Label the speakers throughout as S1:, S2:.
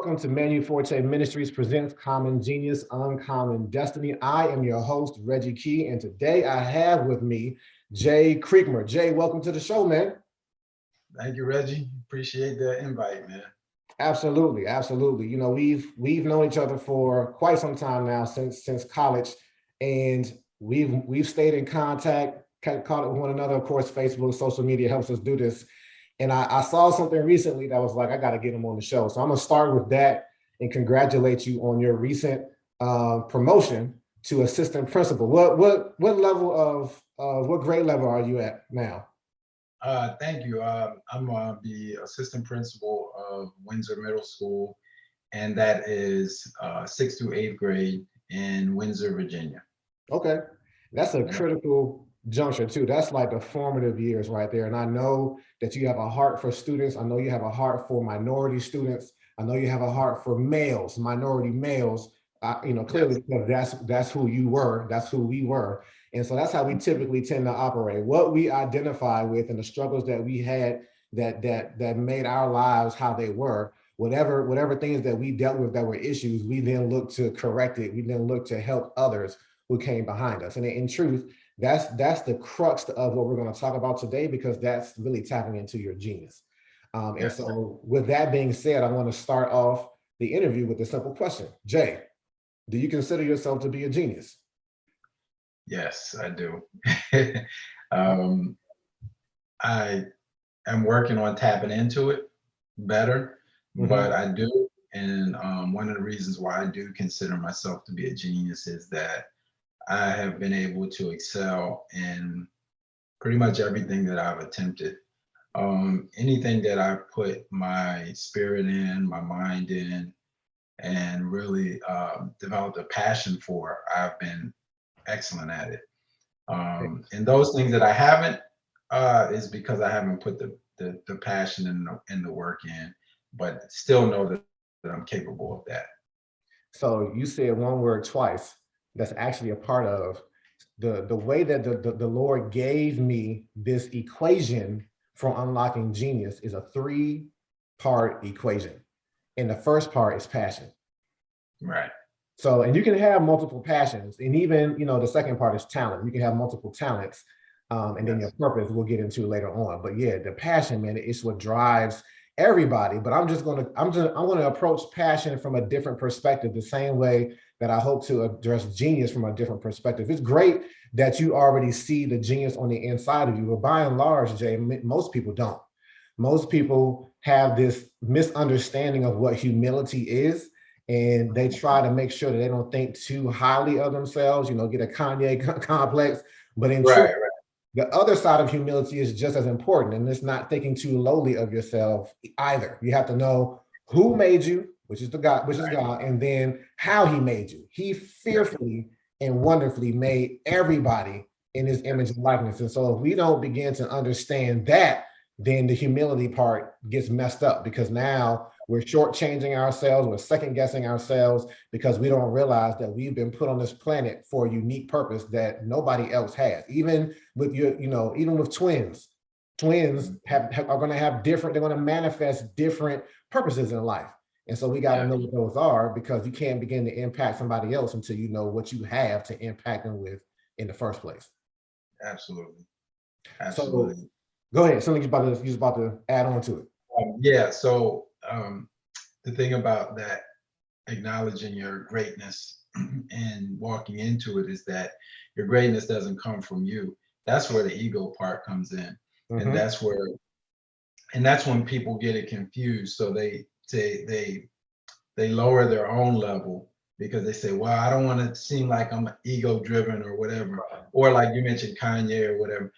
S1: welcome to Manu Forti Ministries presents Common Genius, Uncommon Destiny. I am your host, Reggie Key, and today I have with me Jay Creekmur. Jay, welcome to the show, man.
S2: Thank you, Reggie. Appreciate the invite, man.
S1: Absolutely, absolutely. You know, we've known each other for quite some time now, since college, and we've stayed in contact, caught up with one another. Of course, Facebook, social media helps us do this. And I saw something recently that was like, I got to get him on the show. So I'm gonna start with that and congratulate you on your recent promotion to assistant principal. What level of what grade level are you at now?
S2: Thank you. I'm the assistant principal of Windsor Middle School, and that is 6th through 8th grade in Windsor, Virginia.
S1: Okay, that's a critical juncture too. That's like the formative years right there. And I know that you have a heart for students. I know you have a heart for minority students. I know you have a heart for males, minority males. Clearly, because that's who you were. That's who we were. And so that's how we typically tend to operate. What we identify with and the struggles that we had that made our lives how they were, whatever things that we dealt with that were issues, we then look to correct it. We then look to help others who came behind us. And in truth, that's the crux of what we're going to talk about today, because that's really tapping into your genius. And so with that being said, I want to start off the interview with a simple question. Jay, do you consider yourself to be a genius?
S2: Yes, I do. I am working on tapping into it better, but I do. And one of the reasons why I do consider myself to be a genius is that I have been able to excel in pretty much everything that I've attempted. Anything that I put my spirit in, my mind in, and really developed a passion for, I've been excellent at it. And those things that I haven't is because I haven't put the passion and the work in, but still know that I'm capable of that.
S1: So you said one word twice. That's actually a part of the way that the Lord gave me this equation for unlocking genius is a 3-part equation. And the first part is passion.
S2: Right.
S1: So, and you can have multiple passions, and even, the second part is talent. You can have multiple talents, and then your purpose we'll get into later on. But yeah, the passion, man, is what drives everybody. But I'm going to approach passion from a different perspective, the same way that I hope to address genius from a different perspective. It's great that you already see the genius on the inside of you, but by and large, Jay, most people don't. Most people have this misunderstanding of what humility is, and they try to make sure that they don't think too highly of themselves, get a Kanye complex. But in truth, the other side of humility is just as important, and it's not thinking too lowly of yourself either. You have to know who made you, which is God, and then how he made you. He fearfully and wonderfully made everybody in his image and likeness. And so if we don't begin to understand that, then the humility part gets messed up, because now we're shortchanging ourselves, we're second guessing ourselves, because we don't realize that we've been put on this planet for a unique purpose that nobody else has. Even with even with twins are going to have different, they're going to manifest different purposes in life. And so we got to know what those are, because you can't begin to impact somebody else until you know what you have to impact them with in the first place.
S2: Absolutely.
S1: So go ahead. Something you're about to add on to
S2: it. So the thing about that, acknowledging your greatness and walking into it, is that your greatness doesn't come from you. That's where the ego part comes in. And that's when people get it confused. So they lower their own level, because they say, well, I don't want to seem like I'm ego driven or whatever. Or like you mentioned, Kanye or whatever.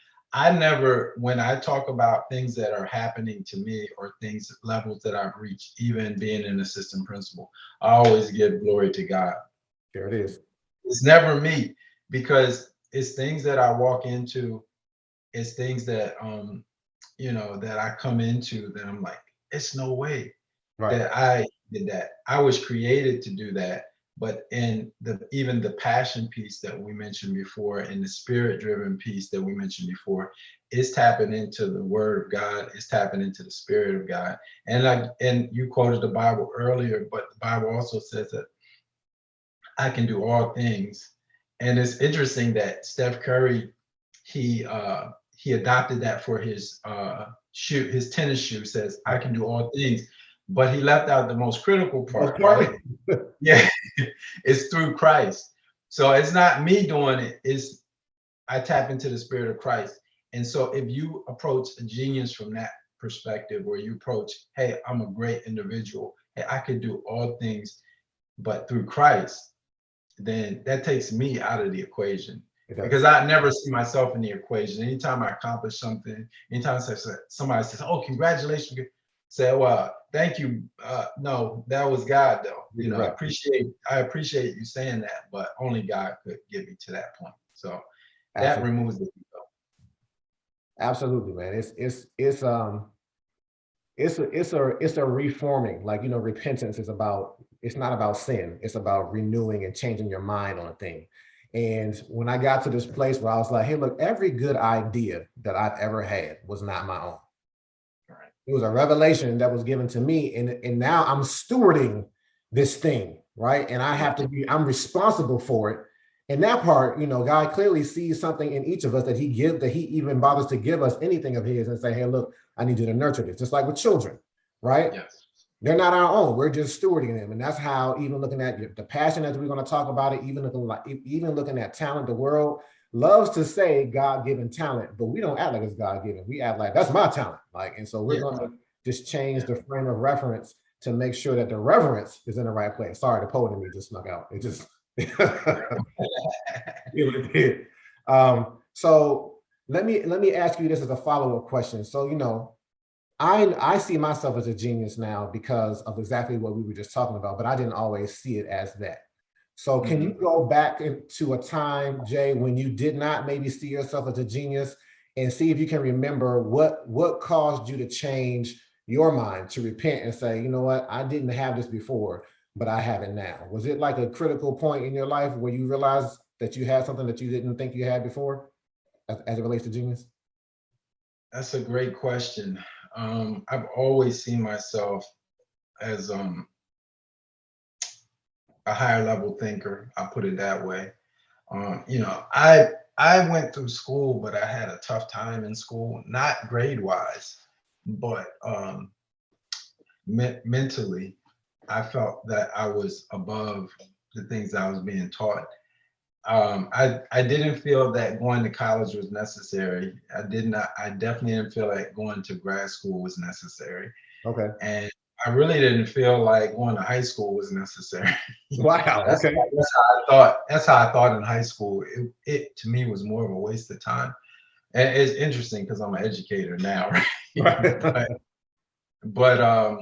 S2: When I talk about things that are happening to me, or levels that I've reached, even being an assistant principal, I always give glory to God.
S1: There it is.
S2: It's never me, because it's things that I walk into. It's things that, that I come into that I'm like, it's no way that I did that. I was created to do that, but in even the passion piece that we mentioned before, and the spirit-driven piece that we mentioned before, is tapping into the Word of God, is tapping into the Spirit of God. And you quoted the Bible earlier, but the Bible also says that I can do all things. And it's interesting that Steph Curry, he adopted that for his his tennis shoe, says I can do all things, but he left out the most critical part, right? Yeah, it's through Christ. So it's not me doing it, it's I tap into the Spirit of Christ. And so if you approach a genius from that perspective, where you approach, hey, I'm a great individual, hey, I can do all things but through Christ, then that takes me out of the equation, because I never see myself in the equation. Anytime I accomplish something, anytime somebody says, "Oh, congratulations," say, "Well, thank you." No, that was God, though. You know, I appreciate you saying that, but only God could get me to that point. So that removes the ego.
S1: Absolutely, man. It's a reforming. Like, you know, repentance is about, it's not about sin. It's about renewing and changing your mind on a thing. And when I got to this place where I was like, hey, look, every good idea that I've ever had was not my own.
S2: Right.
S1: It was a revelation that was given to me. And now I'm stewarding this thing, right? And I have to be, I'm responsible for it. And that part, you know, God clearly sees something in each of us that he even bothers to give us anything of his and say, hey, look, I need you to nurture this, just like with children, right?
S2: Yes.
S1: They're not our own. We're just stewarding them. And that's how, even looking at the passion, as we're going to talk about it, even looking at talent, the world loves to say God-given talent, but we don't act like it's God-given. We act like that's my talent. Like, and so we're going to just change the frame of reference to make sure that the reverence is in the right place. Sorry, the poet in me just snuck out. It just it did. So let me ask you this as a follow-up question. So, you know, I see myself as a genius now because of exactly what we were just talking about, but I didn't always see it as that. So can you go back into a time, Jay, when you did not maybe see yourself as a genius, and see if you can remember what caused you to change your mind, to repent and say, you know what, I didn't have this before, but I have it now? Was it like a critical point in your life where you realized that you had something that you didn't think you had before as it relates to genius?
S2: That's a great question. I've always seen myself as a higher level thinker. I'll put it that way. You know, I went through school, but I had a tough time in school, not grade wise, but mentally, I felt that I was above the things I was being taught. I didn't feel that going to college was necessary. I definitely didn't feel like going to grad school was necessary.
S1: Okay.
S2: And I really didn't feel like going to high school was necessary.
S1: Wow. Okay.
S2: That's how I thought in high school. It to me was more of a waste of time. And it's interesting because I'm an educator now, right? but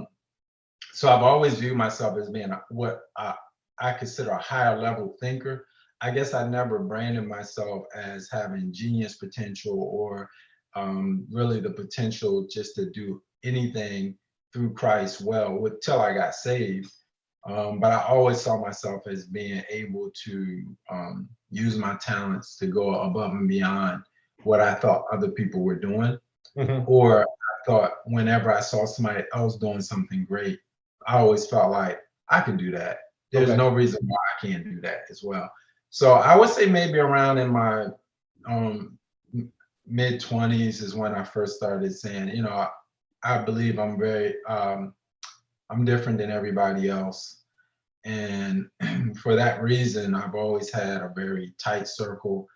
S2: so I've always viewed myself as being what I consider a higher level thinker. I guess I never branded myself as having genius potential, or really the potential just to do anything through Christ well till I got saved. But I always saw myself as being able to use my talents to go above and beyond what I thought other people were doing. Or I thought whenever I saw somebody else doing something great, I always felt like I could do that. There's no reason why I can't do that as well. So I would say maybe around in my mid 20s is when I first started saying, you know, I believe I'm I'm different than everybody else. And for that reason, I've always had a very tight circle.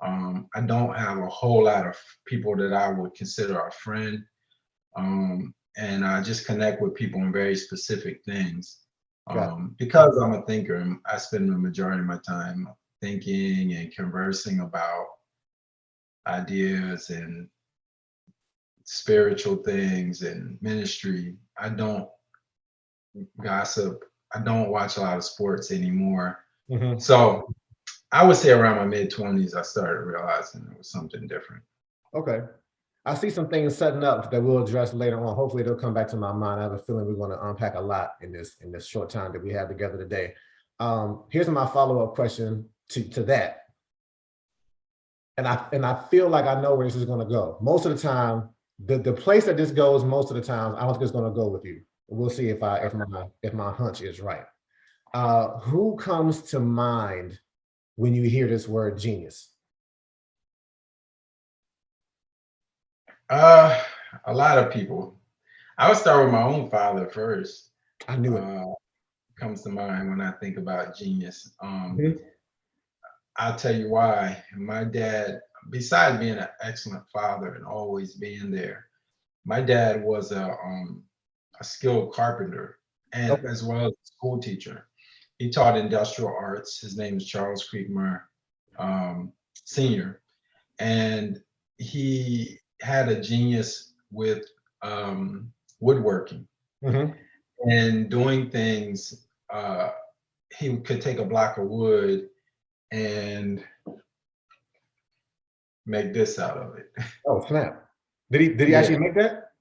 S2: I don't have a whole lot of people that I would consider a friend. And I just connect with people on very specific things. Because I'm a thinker, and I spend the majority of my time thinking and conversing about ideas and spiritual things and ministry. I don't gossip. I don't watch a lot of sports anymore. So I would say around my mid 20s, I started realizing it was something different.
S1: Okay. I see some things setting up that we'll address later on. Hopefully they'll come back to my mind. I have a feeling we're going to unpack a lot in this short time that we have together today. Here's my follow-up question to that. And I feel like I know where this is going to go. Most of the time, the place that this goes most of the time, I don't think it's going to go with you. We'll see if my hunch is right. Who comes to mind when you hear this word genius?
S2: A lot of people. I would start with my own father first.
S1: I knew it.
S2: Comes to mind when I think about genius.
S1: Mhm.
S2: I'll tell you why. My dad, besides being an excellent father and always being there, my dad was a skilled carpenter and
S1: Okay.
S2: as well as a school teacher. He taught industrial arts. His name is Charles Creekmur, Senior, and he had a genius with woodworking
S1: Mhm.
S2: and doing things. He could take a block of wood and make this out of it.
S1: Oh, snap. Did he
S2: Yeah,
S1: actually make that?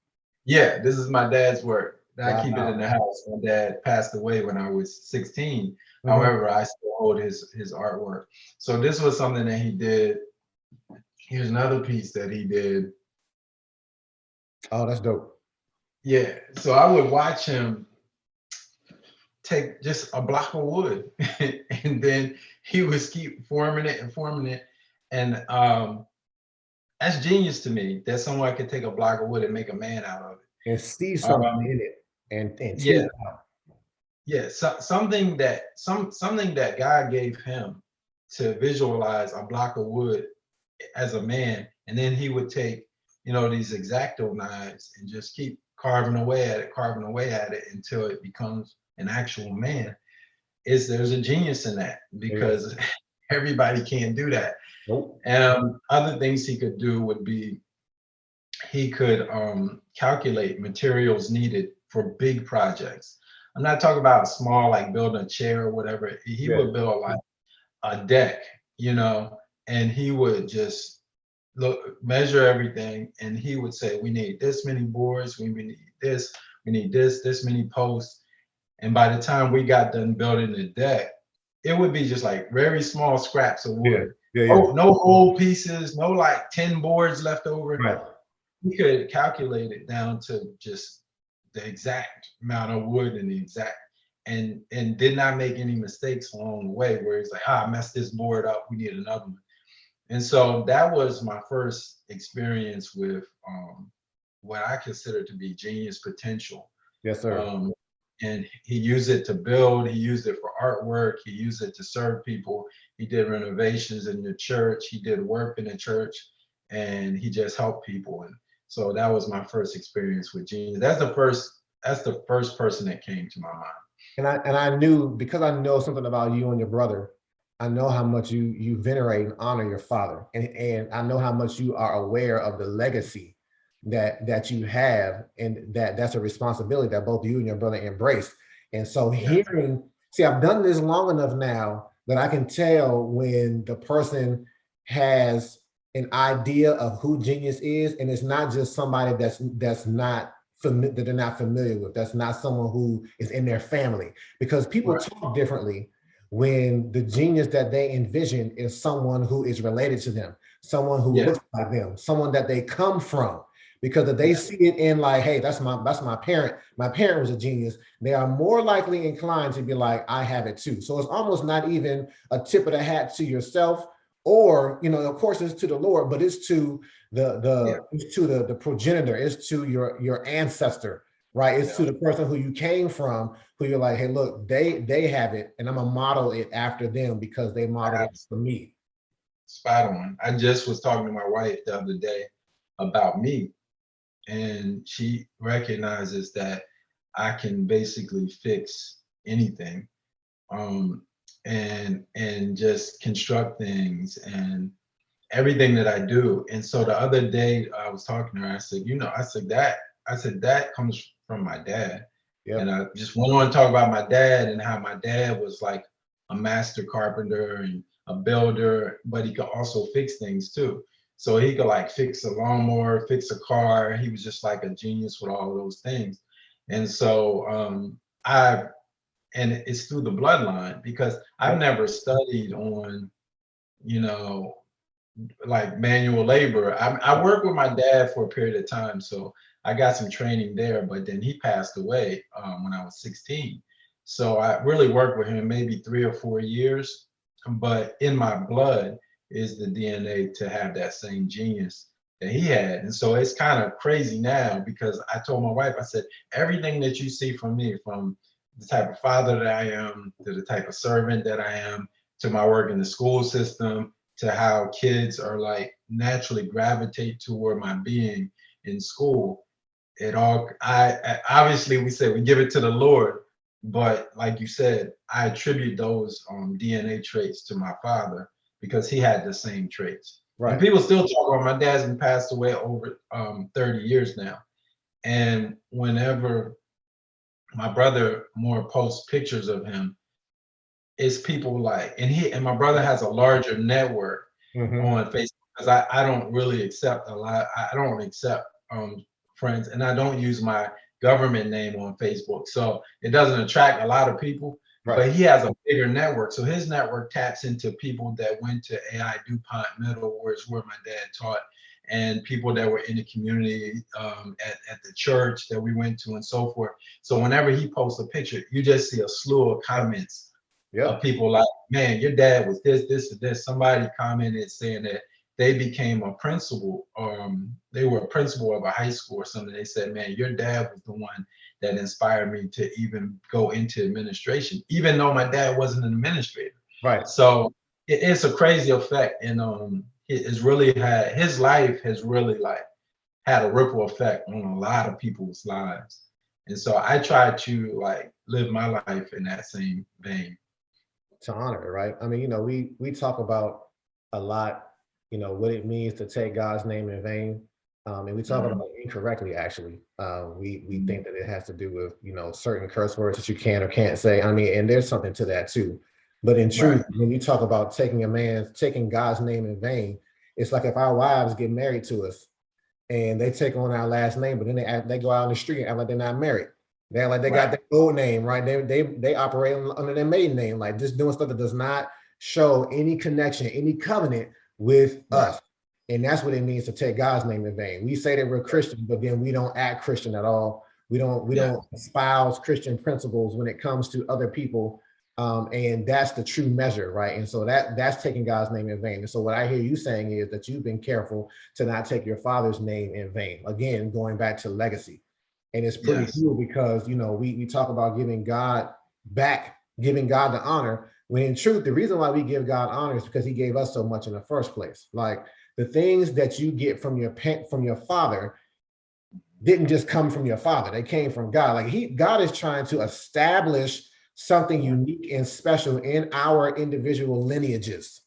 S2: yeah. This is my dad's work. I keep it in
S1: Wow.
S2: the house. My dad passed away when I was 16.
S1: Mhm.
S2: However, I still hold his artwork. So this was something that he did. Here's another piece that he did.
S1: Oh, that's dope.
S2: Yeah. So I would watch him take just a block of wood and then he would keep forming it and forming it. And that's genius to me that someone could take a block of wood and make a man out of it.
S1: And see something
S2: Um,
S1: in it and tease
S2: yeah,
S1: it out.
S2: yeah. So, something that God gave him to visualize a block of wood as a man, and then he would take, these X-Acto knives and just keep carving away at it until it becomes an actual man. There's a genius in that
S1: Yes.
S2: because everybody can't do that.
S1: Nope.
S2: Other things he could do would be he could calculate materials needed for big projects. I'm not talking about small, like building a chair or whatever. He
S1: Yeah.
S2: would build like a deck, and he would just measure everything, and he would say, "We need this many boards. We need this. We need this many posts." And by the time we got done building the deck, it would be just like very small scraps of
S1: Yeah.
S2: wood.
S1: Yeah. Yeah.
S2: Oh, no whole pieces, no like 10 boards left over.
S1: Right.
S2: We could calculate it down to just the exact amount of wood and the exact and did not make any mistakes along the way where it's like, I messed this board up, we need another one. And so that was my first experience with what I consider to be genius potential.
S1: Yes, sir.
S2: Um, and he used it to build, he used it for artwork, he used it to serve people. He did renovations in the church, he did work in the church, and he just helped people. And so that was my first experience with genius. That's the first person that came to my mind.
S1: And I knew, because I know something about you and your brother, I know how much you venerate and honor your father. And I know how much you are aware of the legacy that you have, and that's a responsibility that both you and your brother embrace. And so
S2: Yeah.
S1: see, I've done this long enough now that I can tell when the person has an idea of who genius is, and it's not just somebody that's not that they're not familiar with. That's not someone who is in their family, because people
S2: Right.
S1: talk differently when the genius that they envision is someone who is related to them, someone who
S2: Yeah.
S1: looks like them, someone that they come from. Because if they see it in like, hey, that's my parent. My parent was a genius. They are more likely inclined to be like, I have it too. So it's almost not even a tip of the hat to yourself, or of course it's to the Lord, but it's to
S2: Yeah.
S1: the progenitor, it's to your ancestor, right? It's
S2: Yeah.
S1: to the person who you came from, who you're like, hey, look, they have it, and I'm gonna model it after them because they modeled it for me.
S2: Spot on. I just was talking to my wife the other day about me, and she recognizes that I can basically fix anything, um, and just construct things and everything that I do. And so the other day I was talking to her. I said, that comes from my dad. And
S1: Yep.
S2: I just went on to talk about my dad and how my dad was like a master carpenter and a builder, but he could also fix things too. So he could like fix a lawnmower, fix a car. He was just like a genius with all of those things. And so I and it's through the bloodline, because I've never studied on, you know, like manual labor. I worked with my dad for a period of time, so I got some training there. But then he passed away when I was 16. So I really worked with him maybe 3 or 4 years. But in my blood is the DNA to have that same genius that he had. And so it's kind of crazy now, because I told my wife, I said, everything that you see from me, from the type of father that I am, to the type of servant that I am, to my work in the school system, to how kids are like naturally gravitate toward my being in school. It all, I obviously, we say we give it to the Lord, but like you said, I attribute those DNA traits to my father, because he had the same traits. And
S1: Right.
S2: people still talk about, my dad's been passed away over 30 years now. And whenever my brother more posts pictures of him, it's people like, and my brother has a larger network
S1: Hmm.
S2: on Facebook, because I don't really accept a lot. I don't accept friends, and I don't use my government name on Facebook, so it doesn't attract a lot of people.
S1: Right.
S2: But he has a bigger network, so his network taps into people that went to AI DuPont Middle, where it's where my dad taught, and people that were in the community, at the church that we went to, and so forth. So whenever he posts a picture, you just see a slew of comments of
S1: Yep.
S2: people like, man, your dad was this, this, and this. Somebody commented saying that they became a principal, they were a principal of a high school or something. They said, man, your dad was the one that inspired me to even go into administration, even though my dad wasn't an administrator.
S1: Right.
S2: So it's a crazy effect. And it's really had, his life has really like had a ripple effect on a lot of people's lives. And so I try to like live my life in that same vein.
S1: To honor it, right? I mean, we talk about a lot, what it means to take God's name in vain. And we talk about
S2: Mhm.
S1: it incorrectly, actually. We think that it has to do with, certain curse words that you can or can't say. I mean, and there's something to that too. But in truth,
S2: Right.
S1: when you talk about taking God's name in vain, it's like if our wives get married to us and they take on our last name, but then they go out on the street and act like they're not married. They act like they got
S2: Right.
S1: their old name, right? They operate under their maiden name, like just doing stuff that does not show any connection, any covenant with
S2: Right.
S1: us. And that's what it means to take God's name in vain. We say that we're
S2: Right.
S1: Christian, but then we don't act Christian at all. We
S2: Yeah.
S1: don't espouse Christian principles when it comes to other people. And that's the true measure, right? And so that's taking God's name in vain. And so what I hear you saying is that you've been careful to not take your father's name in vain. Again, going back to legacy. And it's pretty
S2: Yes.
S1: cool because, we talk about giving God back, giving God the honor, when in truth, the reason why we give God honor is because he gave us so much in the first place. Like the things that you get from your father didn't just come from your father. They came from God. Like God is trying to establish something unique and special in our individual lineages.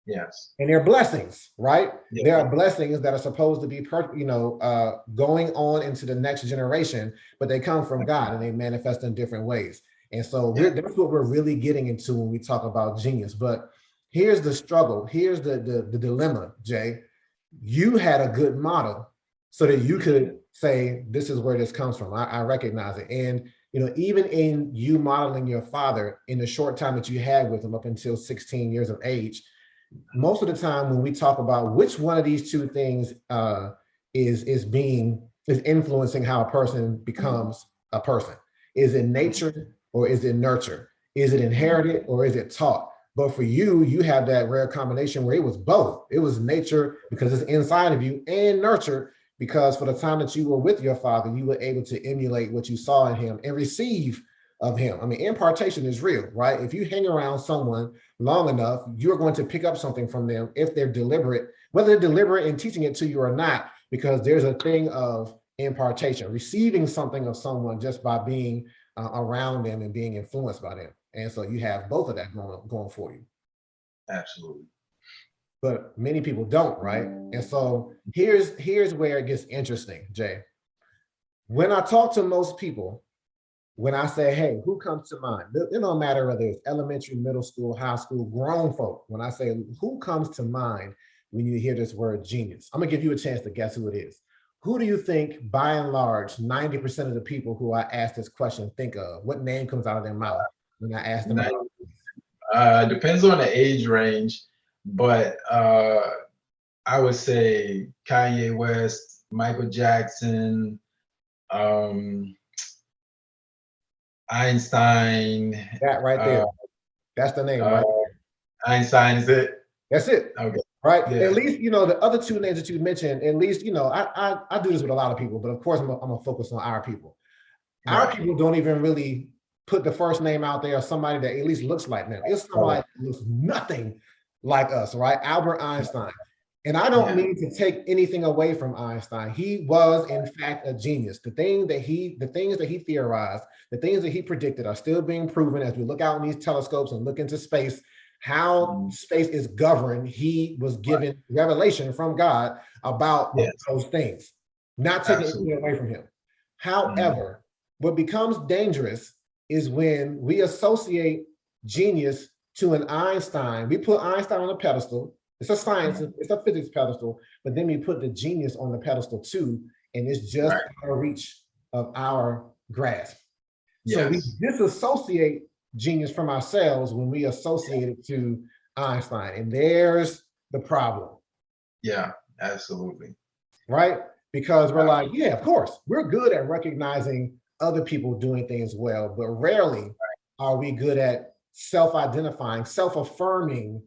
S2: Yes.
S1: And they're blessings, right?
S2: Yeah.
S1: There are blessings that are supposed to be, going on into the next generation, but they come from God and they manifest in different ways. And so
S2: Yeah.
S1: that's what we're really getting into when we talk about genius. But here's the struggle. Here's the dilemma, Jay. You had a good model so that you could say, this is where this comes from. I recognize it. And, even in you modeling your father in the short time that you had with him up until 16 years of age, most of the time when we talk about which one of these two things is influencing how a person becomes a person. Is it nature or is it nurture? Is it inherited or is it taught? But for you, you have that rare combination where it was both. It was nature because it's inside of you, and nurture because for the time that you were with your father, you were able to emulate what you saw in him and receive of him. I mean, impartation is real, right? If you hang around someone long enough, you're going to pick up something from them if they're deliberate, whether they're deliberate in teaching it to you or not, because there's a thing of impartation, receiving something of someone just by being around them and being influenced by them. And so you have both of that going for you.
S2: Absolutely.
S1: But many people don't, right? And so here's where it gets interesting, Jay. When I talk to most people, when I say, hey, who comes to mind? It don't matter whether it's elementary, middle school, high school, grown folk. When I say who comes to mind when you hear this word genius, I'm gonna give you a chance to guess who it is. Who do you think, by and large, 90% of the people who I ask this question think of? What name comes out of their mouth when I asked them about.
S2: Depends on the age range, but I would say Kanye West, Michael Jackson, um, Einstein.
S1: That right
S2: Uh,
S1: there. That's the name
S2: uh,
S1: right there.
S2: Einstein is it?
S1: That's it.
S2: Okay.
S1: Right.
S2: Yeah.
S1: At least, the other two names that you mentioned, at least, I do this with a lot of people, but of course I'm gonna focus on our people. Our
S2: Right.
S1: people don't even really put the first name out there of somebody that at least looks like them. It's somebody that looks nothing like us, right? Albert Einstein. And I don't mean to take anything away from Einstein. He was, in fact, a genius. The things that he theorized, the things that he predicted are still being proven as we look out in these telescopes and look into space, how space is governed. He was given revelation from God about those things, not taking anything away from him. However, what becomes dangerous is when we associate genius to an Einstein. We put Einstein on a pedestal. It's a science, it's a physics pedestal, but then we put the genius on the pedestal too, and it's just out of reach of our grasp. So we disassociate genius from ourselves when we associate it to Einstein, and there's the problem.
S2: Yeah, absolutely.
S1: Right? Because we're like, yeah, of course, we're good at recognizing other people doing things well, but rarely are we good at self-identifying, self-affirming,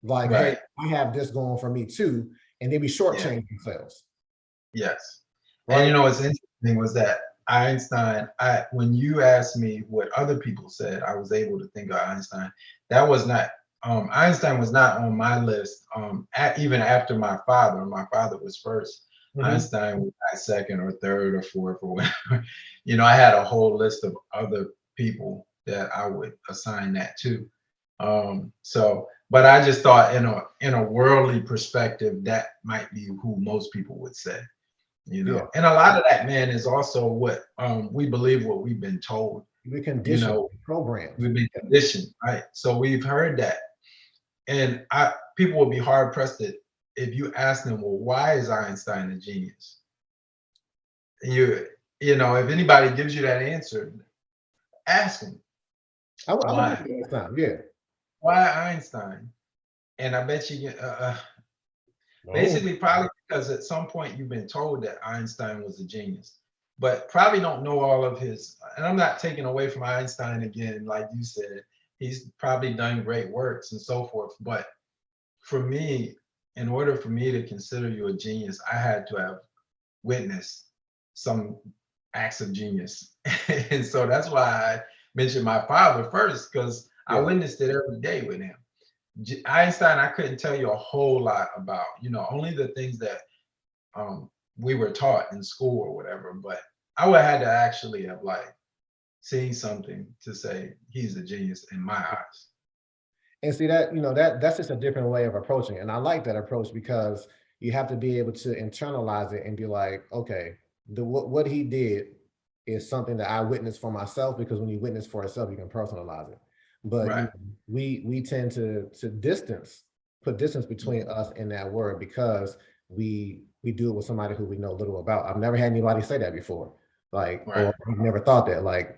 S1: like, hey, I have this going for me too, and then we shortchange themselves.
S2: Yes.
S1: Right?
S2: And what's interesting was that Einstein, when you asked me what other people said, I was able to think of Einstein. That was not, Einstein was not on my list, even after my father. My father was first. Einstein was second or third or fourth or whatever. I had a whole list of other people that I would assign that to. But I just thought in a worldly perspective, that might be who most people would say. And a lot of that, man, is also what we believe, what we've been told.
S1: We're conditioned, programmed.
S2: We've been conditioned, right? So we've heard that, and people will be hard pressed if you ask them, well, why is Einstein a genius? If anybody gives you that answer, ask them.
S1: Why?
S2: Why Einstein? And I bet you get basically probably because at some point you've been told that Einstein was a genius, but probably don't know all of his. And I'm not taking away from Einstein again, like you said, he's probably done great works and so forth. But for me, in order for me to consider you a genius, I had to have witnessed some acts of genius. And so that's why I mentioned my father first, because I witnessed it every day with him. Einstein, I couldn't tell you a whole lot about, only the things that we were taught in school or whatever, but I would have had to actually have seen something to say he's a genius in my eyes.
S1: And see that, that's just a different way of approaching it. And I like that approach because you have to be able to internalize it and be like, okay, what he did is something that I witnessed for myself, because when you witness for yourself, you can personalize it. But we tend to put distance between us and that word because we do it with somebody who we know little about. I've never had anybody say that before, or we've never thought that,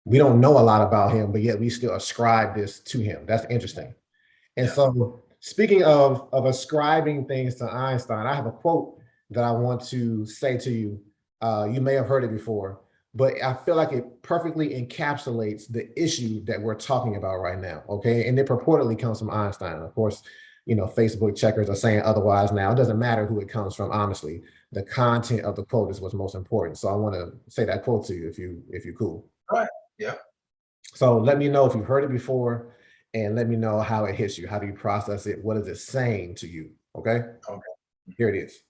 S1: we don't know a lot about him, but yet we still ascribe this to him. That's interesting. And so, speaking of ascribing things to Einstein, I have a quote that I want to say to you. You may have heard it before, but I feel like it perfectly encapsulates the issue that we're talking about right now. Okay. And it purportedly comes from Einstein. Of course, Facebook checkers are saying otherwise now. It doesn't matter who it comes from, honestly. The content of the quote is what's most important. So I want to say that quote to you if you're cool.
S2: All right. Yeah.
S1: So let me know if you've heard it before, and let me know how it hits you. How do you process it? What is it saying to you? Okay. Here it is.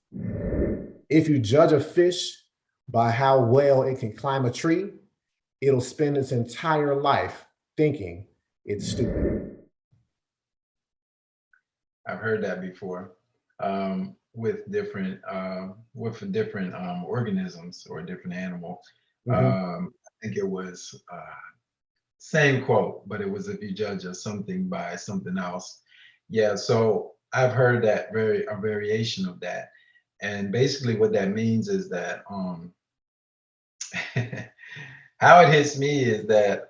S1: If you judge a fish by how well it can climb a tree, it'll spend its entire life thinking it's stupid.
S2: I've heard that before, with different organisms or different animals. I think it was same quote, but it was, if you judge something by something else. Yeah, so I've heard that a variation of that. And basically what that means is that how it hits me is that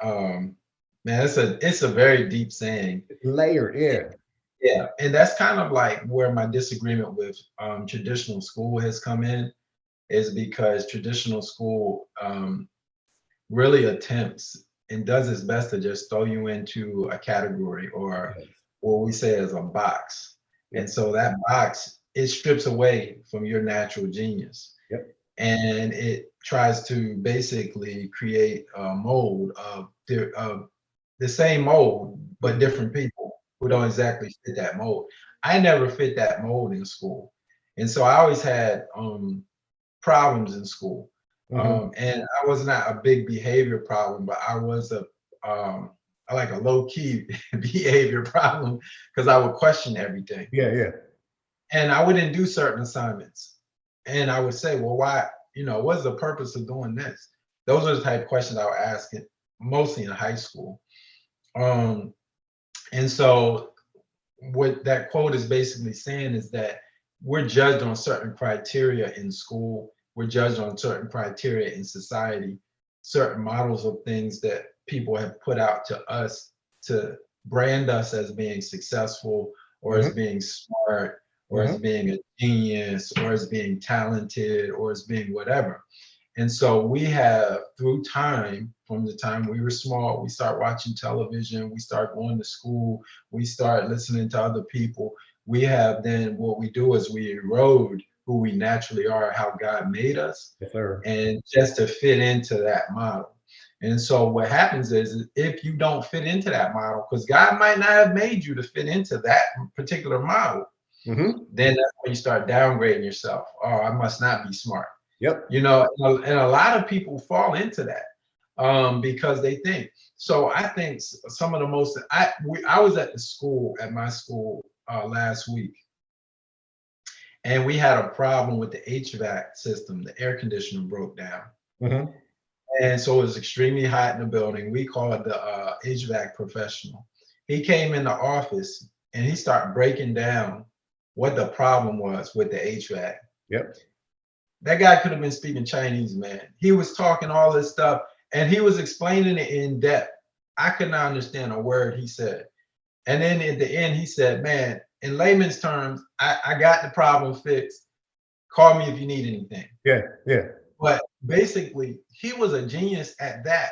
S2: Man, it's a very deep saying.
S1: It's layered, yeah.
S2: Yeah, and that's kind of like where my disagreement with traditional school has come in, is because traditional school really attempts and does its best to just throw you into a category or
S1: Yes.
S2: what we say is a box. And
S1: Yep.
S2: so that box, it strips away from your natural genius
S1: Yep.
S2: and it tries to basically create a mold of the same mold, but
S1: Mhm.
S2: different people who don't
S1: Yep.
S2: exactly fit that mold. I never fit that mold in school. And so I always had problems in school.
S1: Hmm.
S2: And I was not a big behavior problem, but I was um, like a low key behavior problem because I would question everything.
S1: Yeah, yeah.
S2: And I wouldn't do certain assignments. And I would say, well, why, what's the purpose of doing this? Those are the type of questions I would ask it mostly in high school. Um, and so what that quote is basically saying is that we're judged on certain criteria in school, we're judged on certain criteria in society, certain models of things that people have put out to us to brand us as being successful or as
S1: Hmm.
S2: being smart or as
S1: Hmm.
S2: being a genius or as being talented or as being whatever. And so we have, through time, from the time we were small, we start watching television, we start going to school, we start listening to other people. We have then what we do is we erode who we naturally are, how God made us,
S1: Yes, sir.
S2: and just to fit into that model. And so what happens is if you don't fit into that model, because God might not have made you to fit into that particular model,
S1: Hmm.
S2: then that's when you start downgrading yourself. Oh, I must not be smart.
S1: Yep.
S2: And a lot of people fall into that because they think. So I think some of the most. I was at the school at my school last week, and we had a problem with the HVAC system. The air conditioner broke down,
S1: Hmm.
S2: and so it was extremely hot in the building. We called the HVAC professional. He came in the office and he started breaking down what the problem was with the HVAC.
S1: Yep.
S2: That guy could have been speaking Chinese, man. He was talking all this stuff and he was explaining it in depth. I could not understand a word he said. And then at the end, he said, man, in layman's terms, I got the problem fixed. Call me if you need anything.
S1: Yeah. Yeah.
S2: But basically, he was a genius at that.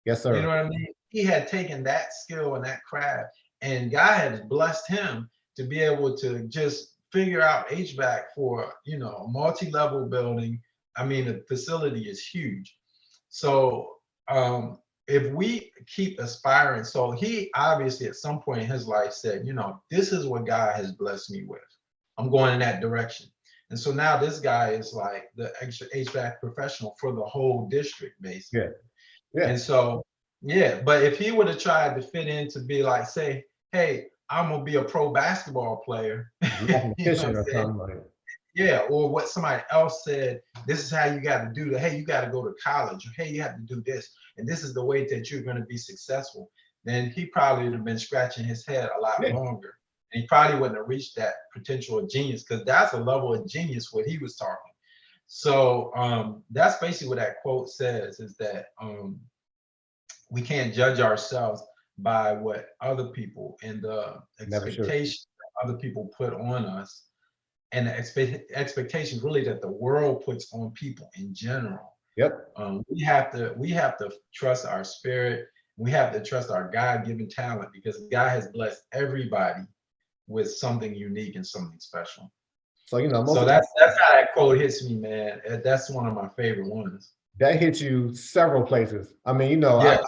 S1: Yes,
S2: You know
S1: sir.
S2: what I mean? He had taken that skill and that craft, and God has blessed him to be able to just figure out HVAC for a multi-level building. I mean, the facility is huge. So if we keep aspiring, so he obviously at some point in his life said, this is what God has blessed me with. I'm going in that direction. And so now this guy is like the extra HVAC professional for the whole district,
S1: Yeah.
S2: basically.
S1: Yeah.
S2: And so, yeah, but if he would have tried to fit in to be like, say, hey, I'm gonna be a pro basketball player, you know what
S1: Mathematician
S2: I'm
S1: or
S2: saying?
S1: something like.
S2: Yeah, or what somebody else said, this is how you got to do that. Hey, you got to go to college, or hey, you have to do this, and this is the way that you're going to be successful. Then he probably would have been scratching his head a lot
S1: Yeah.
S2: longer. And he probably wouldn't have reached that potential of genius because that's a level of genius what he was talking. So that's basically what that quote says is that we can't judge ourselves by what other people and the
S1: Never should.
S2: expectations that other people put on us and the expectations really that the world puts on people in general.
S1: Yep.
S2: We have to trust our spirit. We have to trust our God-given talent because God has blessed everybody with something unique and something special.
S1: So most
S2: So
S1: of the
S2: that's how that quote hits me, man. That's one of my favorite ones.
S1: that hits you several places. I mean,
S2: Yes,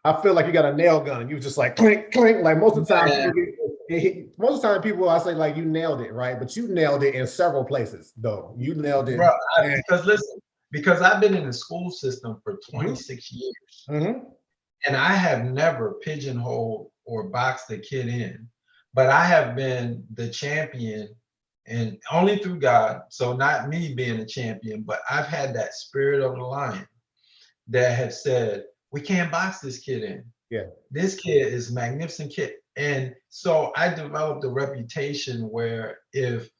S1: I feel like you got a nail gun. You just like clink, clink. Like most of the time,
S2: man,
S1: most of the time people I say like you nailed it, right? But you nailed it in several places, though. You nailed it.
S2: bro.
S1: Man.
S2: Because listen, because I've been in the school system for
S1: Hmm.
S2: 26 years.
S1: Hmm.
S2: And I have never pigeonholed or boxed a kid in, but I have been the champion and only through God. So not me being a champion, but I've had that spirit of the lion that have said, we can't box this kid in.
S1: Yeah.
S2: This kid is a magnificent kid. And so I developed a reputation where if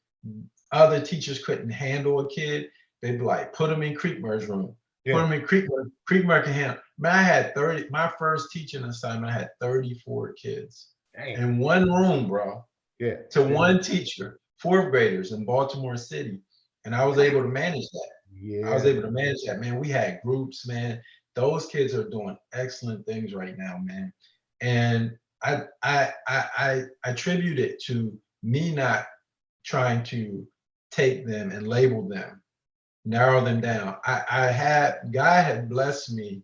S2: other teachers couldn't handle a kid, they'd be like, put him in Creekmur's room. Put them in Creekmur. Creekmur can handle. Man, I had 30. My first teaching assignment, I had 34 kids in one room, bro.
S1: Yeah.
S2: To one teacher, fourth graders in Baltimore City, and I was able to manage that. I was able to manage that, man. We had groups, man. Those kids are doing excellent things right now, man. And I attribute it to me not trying to take them and label them, narrow them down. God had blessed me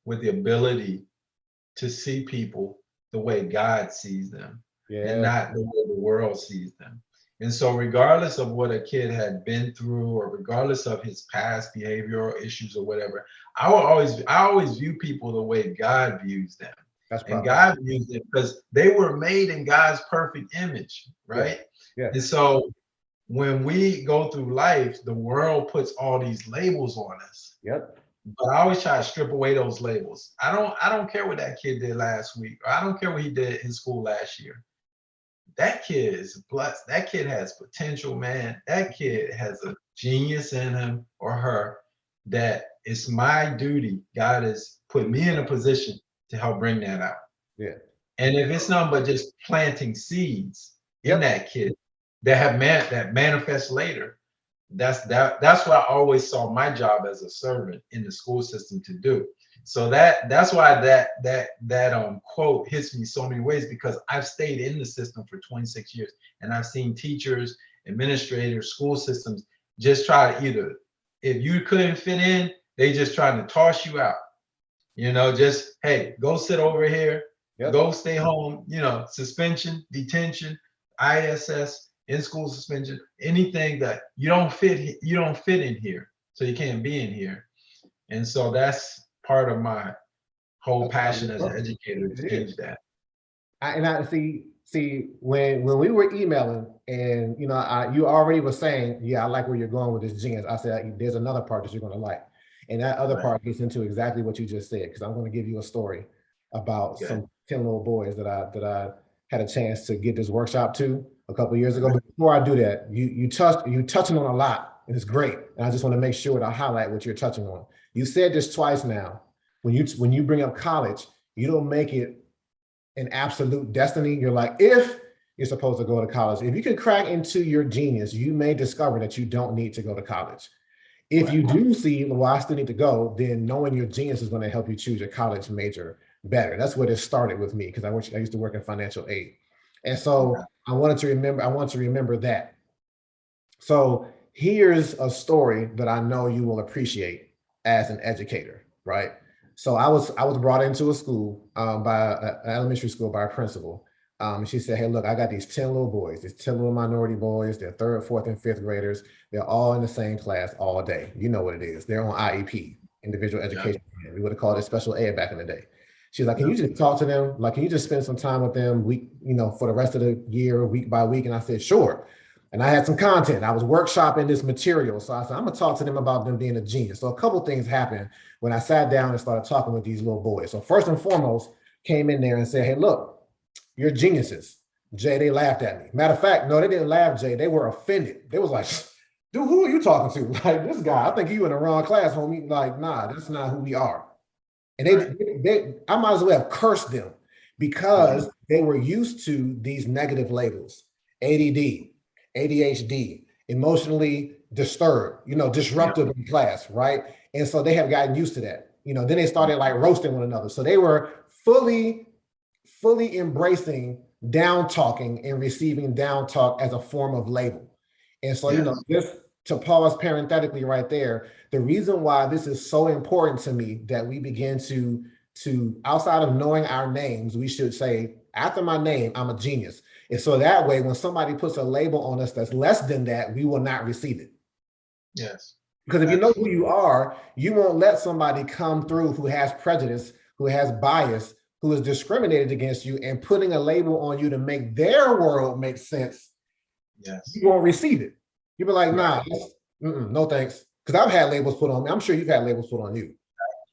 S2: with the ability to see people the way God sees them and not the way the world sees them. And so regardless of what a kid had been through or regardless of his past behavioral issues or whatever, I always view people the way God views them. And God views them because they were made in God's perfect image, right? And so when we go through life, the world puts all these labels on us. But I always try to strip away those labels. I don't care what that kid did last week, or I don't care what he did in school last year. That kid is blessed. That kid has potential, man. That kid has a genius in him or her that it's my duty. God has put me in a position to help bring that out. And if it's nothing but just planting seeds in that kid that manifest later, that's what I always saw my job as a servant in the school system to do. So that's why that quote hits me so many ways, because I've stayed in the system for 26 years and I've seen teachers, administrators, school systems just try to either, if you couldn't fit in, they just trying to toss you out. Just, hey, go sit over here, go stay home, suspension, detention, ISS, in-school suspension, anything that you don't fit in here, so you can't be in here. And so that's part of my whole passion as an educator to change that.
S1: I see when we were emailing, and you already were saying, yeah, I like where you're going with this genius. I said there's another part that you're going to like, and that other part gets into exactly what you just said, because I'm going to give you a story about some 10 little boys that I had a chance to get this workshop to a couple of years ago. But before I do that, you're touching on a lot, and it's great. And I just want to make sure to highlight what you're touching on. You said this twice now. When you bring up college, you don't make it an absolute destiny. You're like, if you're supposed to go to college, if you can crack into your genius, you may discover that you don't need to go to college. If you do see, well, I still need to go, then knowing your genius is going to help you choose your college major better. That's what it started with me, because I used to work in financial aid. And so I wanted to remember that. So here's a story that I know you will appreciate as an educator, right? So I was brought into a school by an elementary school by a principal. And she said, hey, look, I got these 10 little boys, these 10 little minority boys. They're third, fourth, and fifth graders. They're all in the same class all day. You know what it is. They're on IEP, individual education. We would have called it special ed back in the day. She's like, can you just talk to them? Like, can you just spend some time with them for the rest of the year, week by week? And I said, sure. And I had some content. I was workshopping this material. So I said, I'm going to talk to them about them being a genius. So a couple of things happened when I sat down and started talking with these little boys. So first and foremost, came in there and said, hey, look, you're geniuses. Jay, they laughed at me. Matter of fact, no, they didn't laugh, Jay. They were offended. They was like, dude, who are you talking to? Like, this guy, I think you in the wrong class, homie. Like, nah, that's not who we are. And I might as well have cursed them, because they were used to these negative labels: ADD, ADHD, emotionally disturbed, disruptive in class, right? And so they have gotten used to that. Then they started like roasting one another. So they were fully embracing down talking and receiving down talk as a form of label. And so, just to pause parenthetically right there, the reason why this is so important to me that we begin to outside of knowing our names, we should say, after my name, I'm a genius. And so that way, when somebody puts a label on us that's less than that, we will not receive it.
S2: Yes.
S1: Because if you know who you are, you won't let somebody come through who has prejudice, who has bias, who is discriminated against you and putting a label on you to make their world make sense.
S2: Yes.
S1: You won't receive it. You'll be like, nah, no thanks. Because I've had labels put on me. I'm sure you've had labels put on you.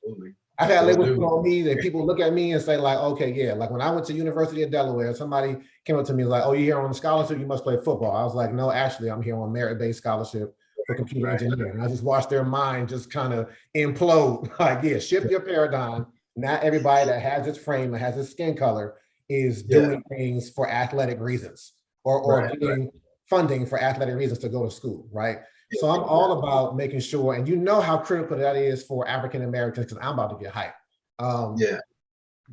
S2: Absolutely.
S1: I've had labels put on me that people look at me and say like, okay, yeah. Like when I went to University of Delaware, somebody came up to me like, oh, you're here on a scholarship, you must play football. I was like, no, actually, I'm here on merit-based scholarship for computer engineering. And I just watched their mind just kind of implode. Like, yeah, shift your paradigm. Not everybody that has this frame and has this skin color is doing things for athletic reasons or getting funding for athletic reasons to go to school, right? So I'm all about making sure, and you know how critical that is for African Americans, because I'm about to get hyped.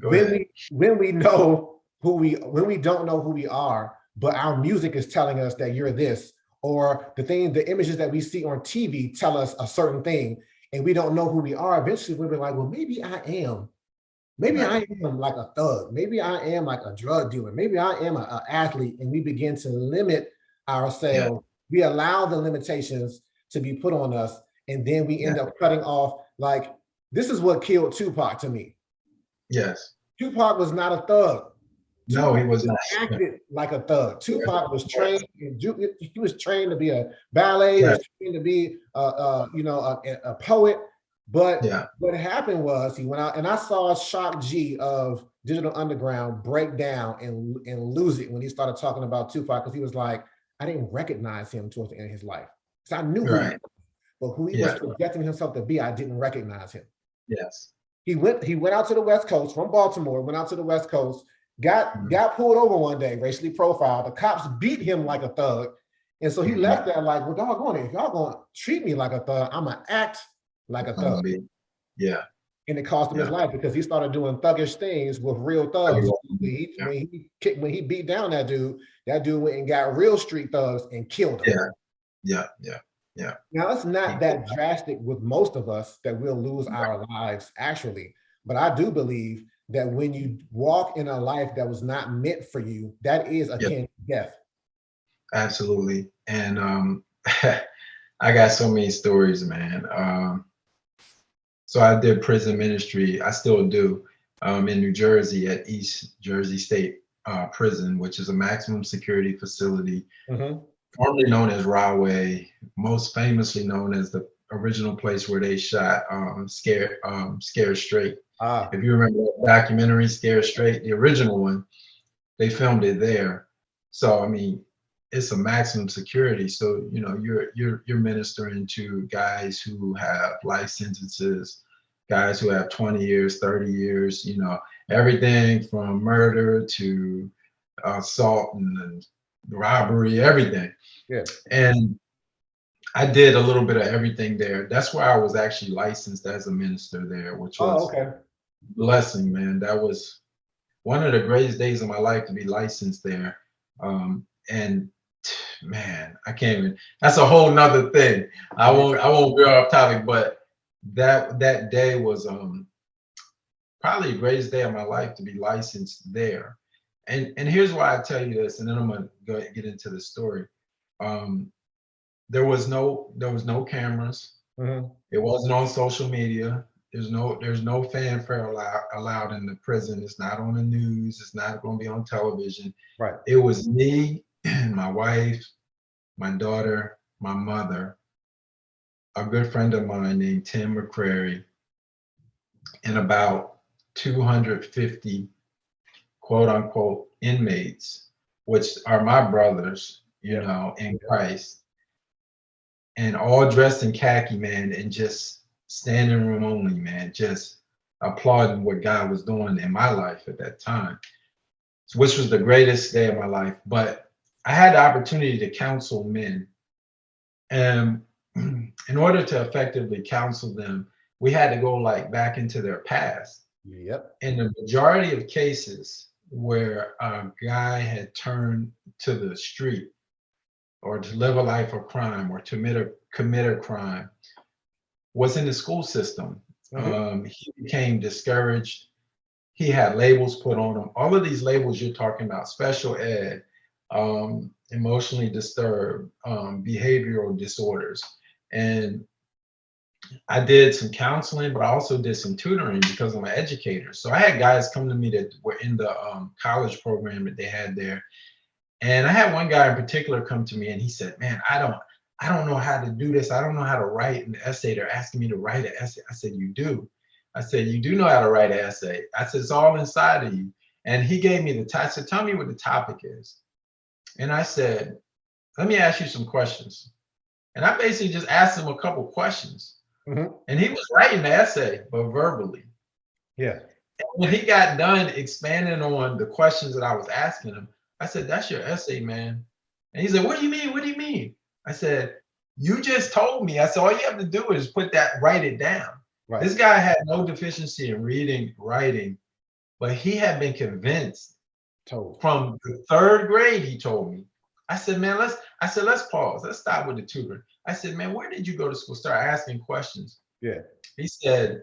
S1: When we know when we don't know who we are, but our music is telling us that you're this, or the images that we see on TV tell us a certain thing, and we don't know who we are, eventually we'll be like, well, maybe I am. Maybe I am like a thug. Maybe I am like a drug dealer. Maybe I am an athlete, and we begin to limit ourselves. We allow the limitations to be put on us, and then we end up cutting off. Like, this is what killed Tupac to me.
S2: Yes.
S1: Tupac was not a thug.
S2: No, he was not.
S1: Acted like a thug. Tupac was trained. He was trained to be a ballet. He was trained to be, a poet. But what happened was he went out, and I saw Shock G of Digital Underground break down and lose it when he started talking about Tupac, because he was like, I didn't recognize him towards the end of his life. So I knew who he was, but who he was projecting himself to be, I didn't recognize him.
S2: Yes.
S1: He went out to the West Coast from Baltimore, went out to the West Coast, got pulled over one day, racially profiled. The cops beat him like a thug. And so he left there like, well, doggone it, if y'all gonna treat me like a thug, I'm gonna act like a thug. And it cost him his life, because he started doing thuggish things with real thugs. When he beat down that dude went and got real street thugs and killed him. Now, it's not that drastic with most of us that we'll lose our lives, actually. But I do believe that when you walk in a life that was not meant for you, that is akin to death.
S2: Absolutely. And I got so many stories, man. So I did prison ministry. I still do in New Jersey at East Jersey State Prison, which is a maximum security facility, formerly known as Rahway, most famously known as the original place where they shot Scared Straight. If you remember that documentary, Scared Straight, the original one, they filmed it there. So I mean, it's a maximum security. So you're ministering to guys who have life sentences, guys who have 20 years, 30 years, everything from murder to assault and robbery, everything. And I did a little bit of everything there. That's where I was actually licensed as a minister there, which was a blessing, man. That was one of the greatest days of my life to be licensed there. And man, I can't even, that's a whole nother thing. I won't go off topic, but that day was probably the greatest day of my life to be licensed there. And here's why I tell you this, and then I'm gonna go get into the story. There was no cameras. It wasn't on social media. There's no fanfare allowed in the prison. It's not on the news. It's not going to be on television. It was me, my wife, my daughter, my mother, a good friend of mine named Tim McCrary, and about 250 quote unquote inmates, which are my brothers, in Christ, and all dressed in khaki, man, and just standing room only, man, just applauding what God was doing in my life at that time, which was the greatest day of my life. But I had the opportunity to counsel men. And in order to effectively counsel them, we had to go back into their past. In the majority of cases where a guy had turned to the street or to live a life of crime or to commit a crime was in the school system. He became discouraged. He had labels put on him. All of these labels you're talking about, special ed, emotionally disturbed, behavioral disorders. And I did some counseling, but I also did some tutoring because I'm an educator. So I had guys come to me that were in the college program that they had there. And I had one guy in particular come to me and he said, man, I don't know how to do this. I don't know how to write an essay. They're asking me to write an essay. I said, you do. I said, you do know how to write an essay. I said, it's all inside of you. And he gave me the title. I said, tell me what the topic is. And I said, let me ask you some questions. And I basically just asked him a couple questions.
S1: Mhm.
S2: And he was writing the essay, but verbally.
S1: Yeah.
S2: When he got done expanding on the questions that I was asking him, I said, "That's your essay, man." And he said, "What do you mean? What do you mean?" I said, "You just told me." I said, "All you have to do is write it down."
S1: Right.
S2: This guy had no deficiency in reading, writing, but he had been convinced
S1: Told.
S2: from the third grade, he told me. I said, "Man, let's pause. Let's stop with the tutoring." I said, "Man, where did you go to school?" Start asking questions.
S1: Yeah.
S2: He said,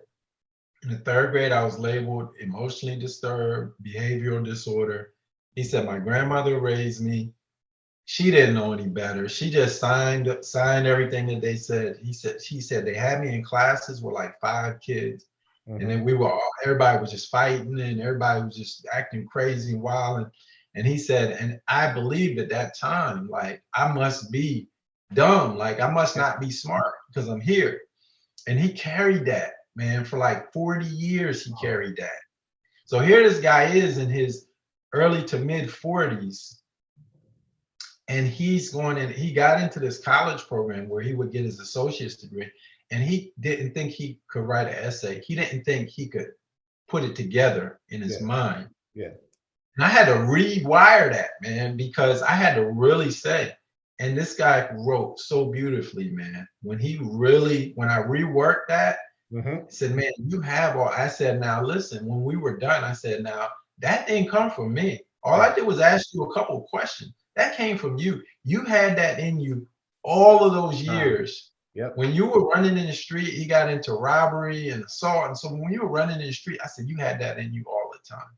S2: in the third grade, I was labeled emotionally disturbed, behavioral disorder. He said, my grandmother raised me. She didn't know any better. She just signed everything that they said. She said they had me in classes with like 5 kids. And then everybody was just fighting and everybody was just acting crazy and wild. And he said, and I believed at that time, like I must be dumb. Like I must not be smart because I'm here. And he carried that, man, for like 40 years. He carried that. So here this guy is in his early to mid 40s, and he got into this college program where he would get his associate's degree, and he didn't think he could write an essay. He didn't think he could put it together in his mind.
S1: Yeah.
S2: And I had to rewire that, man, because I had to really say, and this guy wrote so beautifully, man. When I reworked that, I said, man, you have all. I said, now listen, when we were done, I said, now that didn't come from me. All I did was ask you a couple of questions. That came from you. You had that in you all of those years.
S1: Yep.
S2: When you were running in the street, he got into robbery and assault. And so when you were running in the street, I said, you had that in you all the time.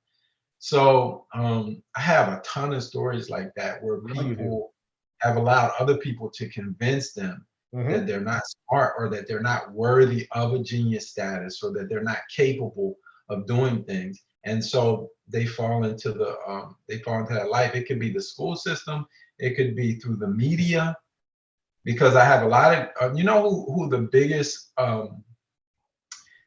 S2: So I have a ton of stories like that where people have allowed other people to convince them that they're not smart or that they're not worthy of a genius status or that they're not capable of doing things. And so they fall into that life. It could be the school system. It could be through the media, because I have a lot of, who the biggest,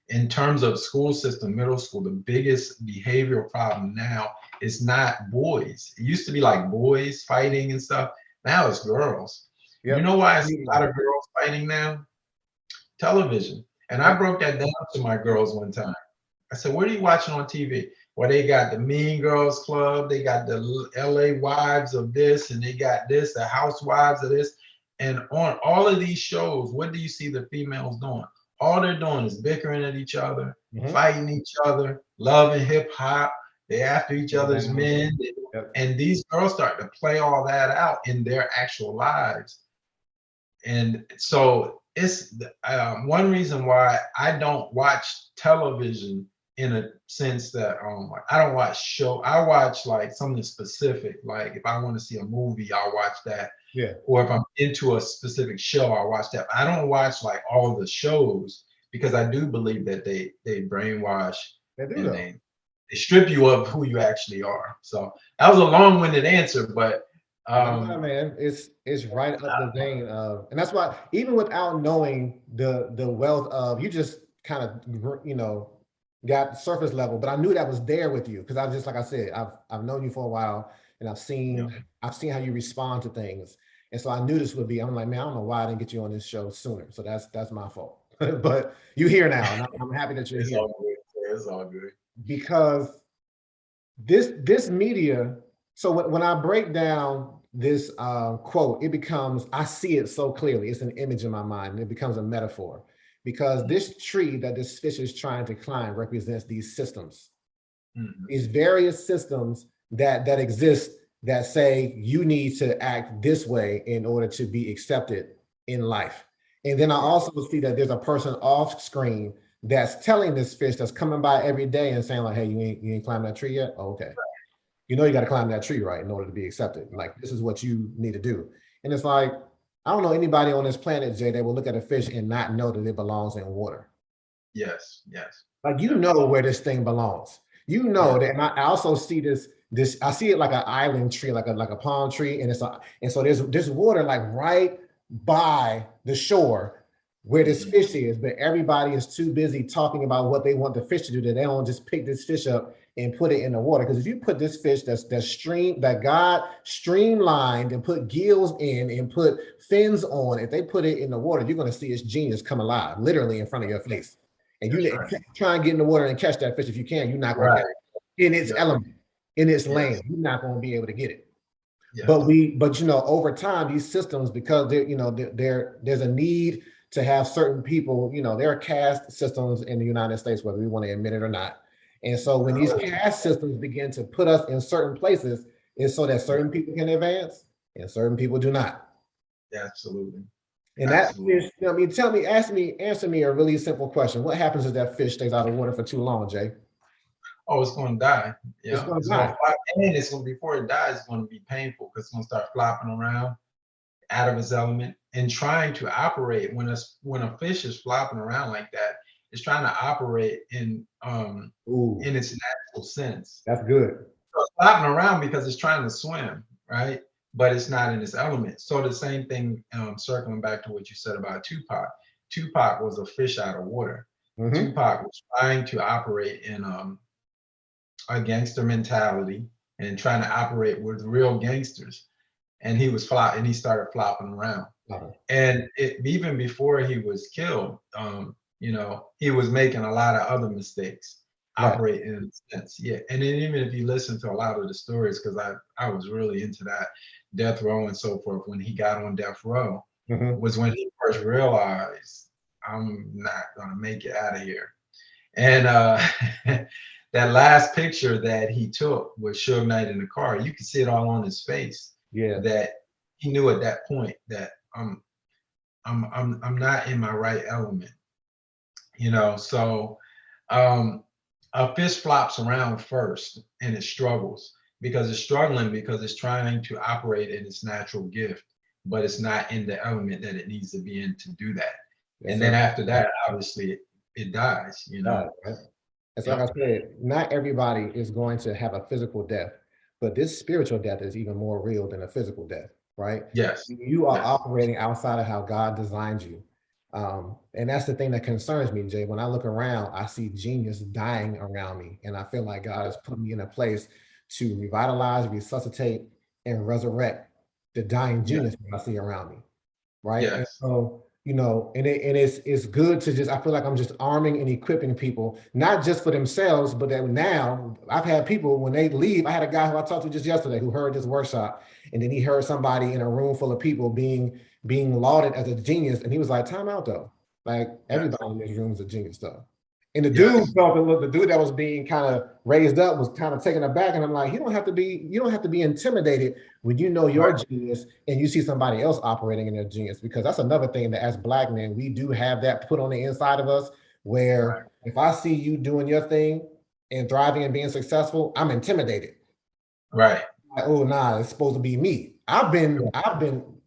S2: in terms of school system, middle school, the biggest behavioral problem now is not boys. It used to be like boys fighting and stuff. Now it's girls. Yep. You know why it's a lot of girls fighting now? Television. And I broke that down to my girls one time. I said, what are you watching on TV? Well, they got the Mean Girls Club. They got the LA Wives of this, and they got this, the Housewives of this. And on all of these shows, what do you see the females doing? All they're doing is bickering at each other, fighting each other, loving hip hop. They after each other's men. And these girls start to play all that out in their actual lives. And so it's one reason why I don't watch television in a sense that I don't watch show. I watch like something specific. Like if I want to see a movie, I'll watch that. Yeah. Or if I'm into a specific show, I'll watch that. I don't watch like all of the shows because I do believe that they brainwash. They do. They strip you of who you actually are. So that was a long-winded answer, but
S1: no, man, it's right up the vein of, and that's why even without knowing the wealth of, you just kind of got surface level, but I knew that was there with you because I just, like I said, I've known you for a while and I've seen how you respond to things, and so I knew this would be. I'm like, man, I don't know why I didn't get you on this show sooner. So that's my fault. But you're here now, and I'm happy that you're here.
S2: All good. It's all good
S1: because this media. So when I break down this quote, it becomes, I see it so clearly. It's an image in my mind, and it becomes a metaphor, because this tree that this fish is trying to climb represents these systems, these various systems that exist that say you need to act this way in order to be accepted in life. And then I also see that there's a person off screen that's telling this fish that's coming by every day and saying like, hey, you ain't climbed that tree yet? Oh, okay. You know, you got to climb that tree, right, in order to be accepted. Like, this is what you need to do. And it's like, I don't know anybody on this planet, Jay, that will look at a fish and not know that it belongs in water.
S2: Yes.
S1: Like, you know where this thing belongs. You know that. And I also see this, I see it like an island tree, like a palm tree. And so there's water like right by the shore where this fish is, but everybody is too busy talking about what they want the fish to do that they don't just pick this fish up and put it in the water. Because if you put this fish that God streamlined and put gills in and put fins on, if they put it in the water, you're going to see its genius come alive, literally in front of your face. And you try and get in the water and catch that fish. If you can, you're not going to catch it in its element, in its lane. You're not going to be able to get it. But you know, over time, these systems, because they're, you know, there's a need to have certain people, you know, there are caste systems in the United States, whether we want to admit it or not. And so when these caste systems begin to put us in certain places, it's so that certain people can advance and certain people do not.
S2: Absolutely.
S1: And that fish, you know, I mean, answer me a really simple question. What happens if that fish stays out of water for too long, Jay?
S2: Oh, it's going to die. Yeah,
S1: it's going to die.
S2: And it's going to, before it dies, it's going to be painful because it's going to start flopping around out of its element and trying to operate. When a fish is flopping around like that, it's trying to operate in its natural sense.
S1: That's good.
S2: So it's flopping around because it's trying to swim, right? But it's not in its element. So the same thing, circling back to what you said about Tupac. Tupac was a fish out of water. Tupac was trying to operate in a gangster mentality and trying to operate with real gangsters, and he started flopping around. And even before he was killed, you know, he was making a lot of other mistakes, operating in a sense. Yeah, and then even if you listen to a lot of the stories, because I was really into that death row and so forth, when he got on death row, was when he first realized, I'm not gonna make it out of here. And that last picture that he took with Suge Knight in the car, you could see it all on his face.
S1: Yeah,
S2: that he knew at that point that I'm not in my right element. You know, so a fish flops around first and it struggles because it's struggling because it's trying to operate in its natural gift, but it's not in the element that it needs to be in to do that. And then after that, obviously, it dies. You know.
S1: It's like I said, not everybody is going to have a physical death, but this spiritual death is even more real than a physical death, right?
S2: Yes.
S1: You are operating outside of how God designed you. And that's the thing that concerns me, Jay. When I look around, I see genius dying around me. And I feel like God has put me in a place to revitalize, resuscitate, and resurrect the dying genius that I see around me, right? And so, you know, and it's good to just, I feel like I'm just arming and equipping people, not just for themselves, but that now I've had people when they leave. I had a guy who I talked to just yesterday who heard this workshop, and then he heard somebody in a room full of people being lauded as a genius, and he was like, time out though. Like everybody in this room is a genius though. And the dude felt that the dude that was being kind of raised up was kind of taken aback. And I'm like, you don't have to be intimidated when you know your genius and you see somebody else operating in their genius, because that's another thing that as Black men, we do have that put on the inside of us, where if I see you doing your thing and thriving and being successful, I'm intimidated.
S2: Right.
S1: Like, oh, nah, it's supposed to be me. I've been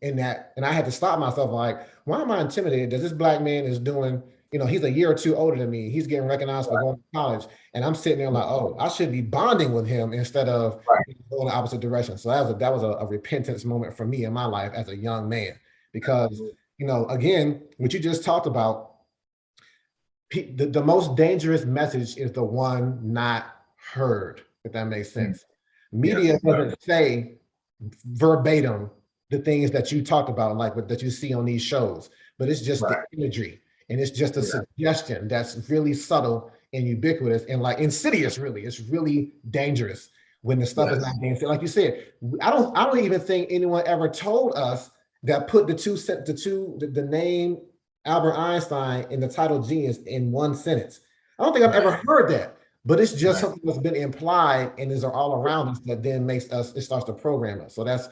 S1: in that, and I had to stop myself. Like, why am I intimidated? Does this Black man is doing, you know, he's a year or two older than me. He's getting recognized for going to college. And I'm sitting there like, oh, I should be bonding with him instead of going the opposite direction. So that was a repentance moment for me in my life as a young man. Because, you know, again, what you just talked about, the most dangerous message is the one not heard, if that makes sense. Media doesn't say verbatim the things that you talked about, like that you see on these shows, but it's just the imagery. And it's just a suggestion that's really subtle and ubiquitous and like insidious, really. It's really dangerous when the stuff is not being said. Like you said, I don't even think anyone ever told us that put the name Albert Einstein and the title genius in one sentence. I don't think I've ever heard that, but it's just something that's been implied and is all around us that then it starts to program us. So that's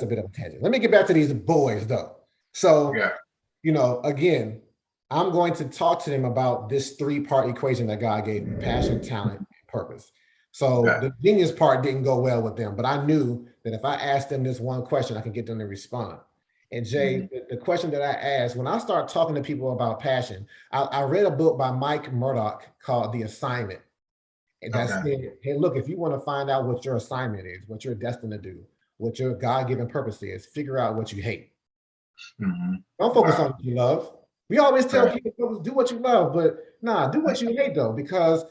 S1: a bit of a tangent. Let me get back to these boys though. So, you know, again, I'm going to talk to them about this 3-part equation that God gave me: passion, talent, and purpose. So the genius part didn't go well with them, but I knew that if I asked them this one question, I could get them to respond. And Jay, the question that I asked, when I start talking to people about passion, I read a book by Mike Murdoch called The Assignment. And that said, hey, look, if you want to find out what your assignment is, what you're destined to do, what your God-given purpose is, figure out what you hate. Don't focus on what you love. We always tell people, do what you love, but nah, do what you hate though, because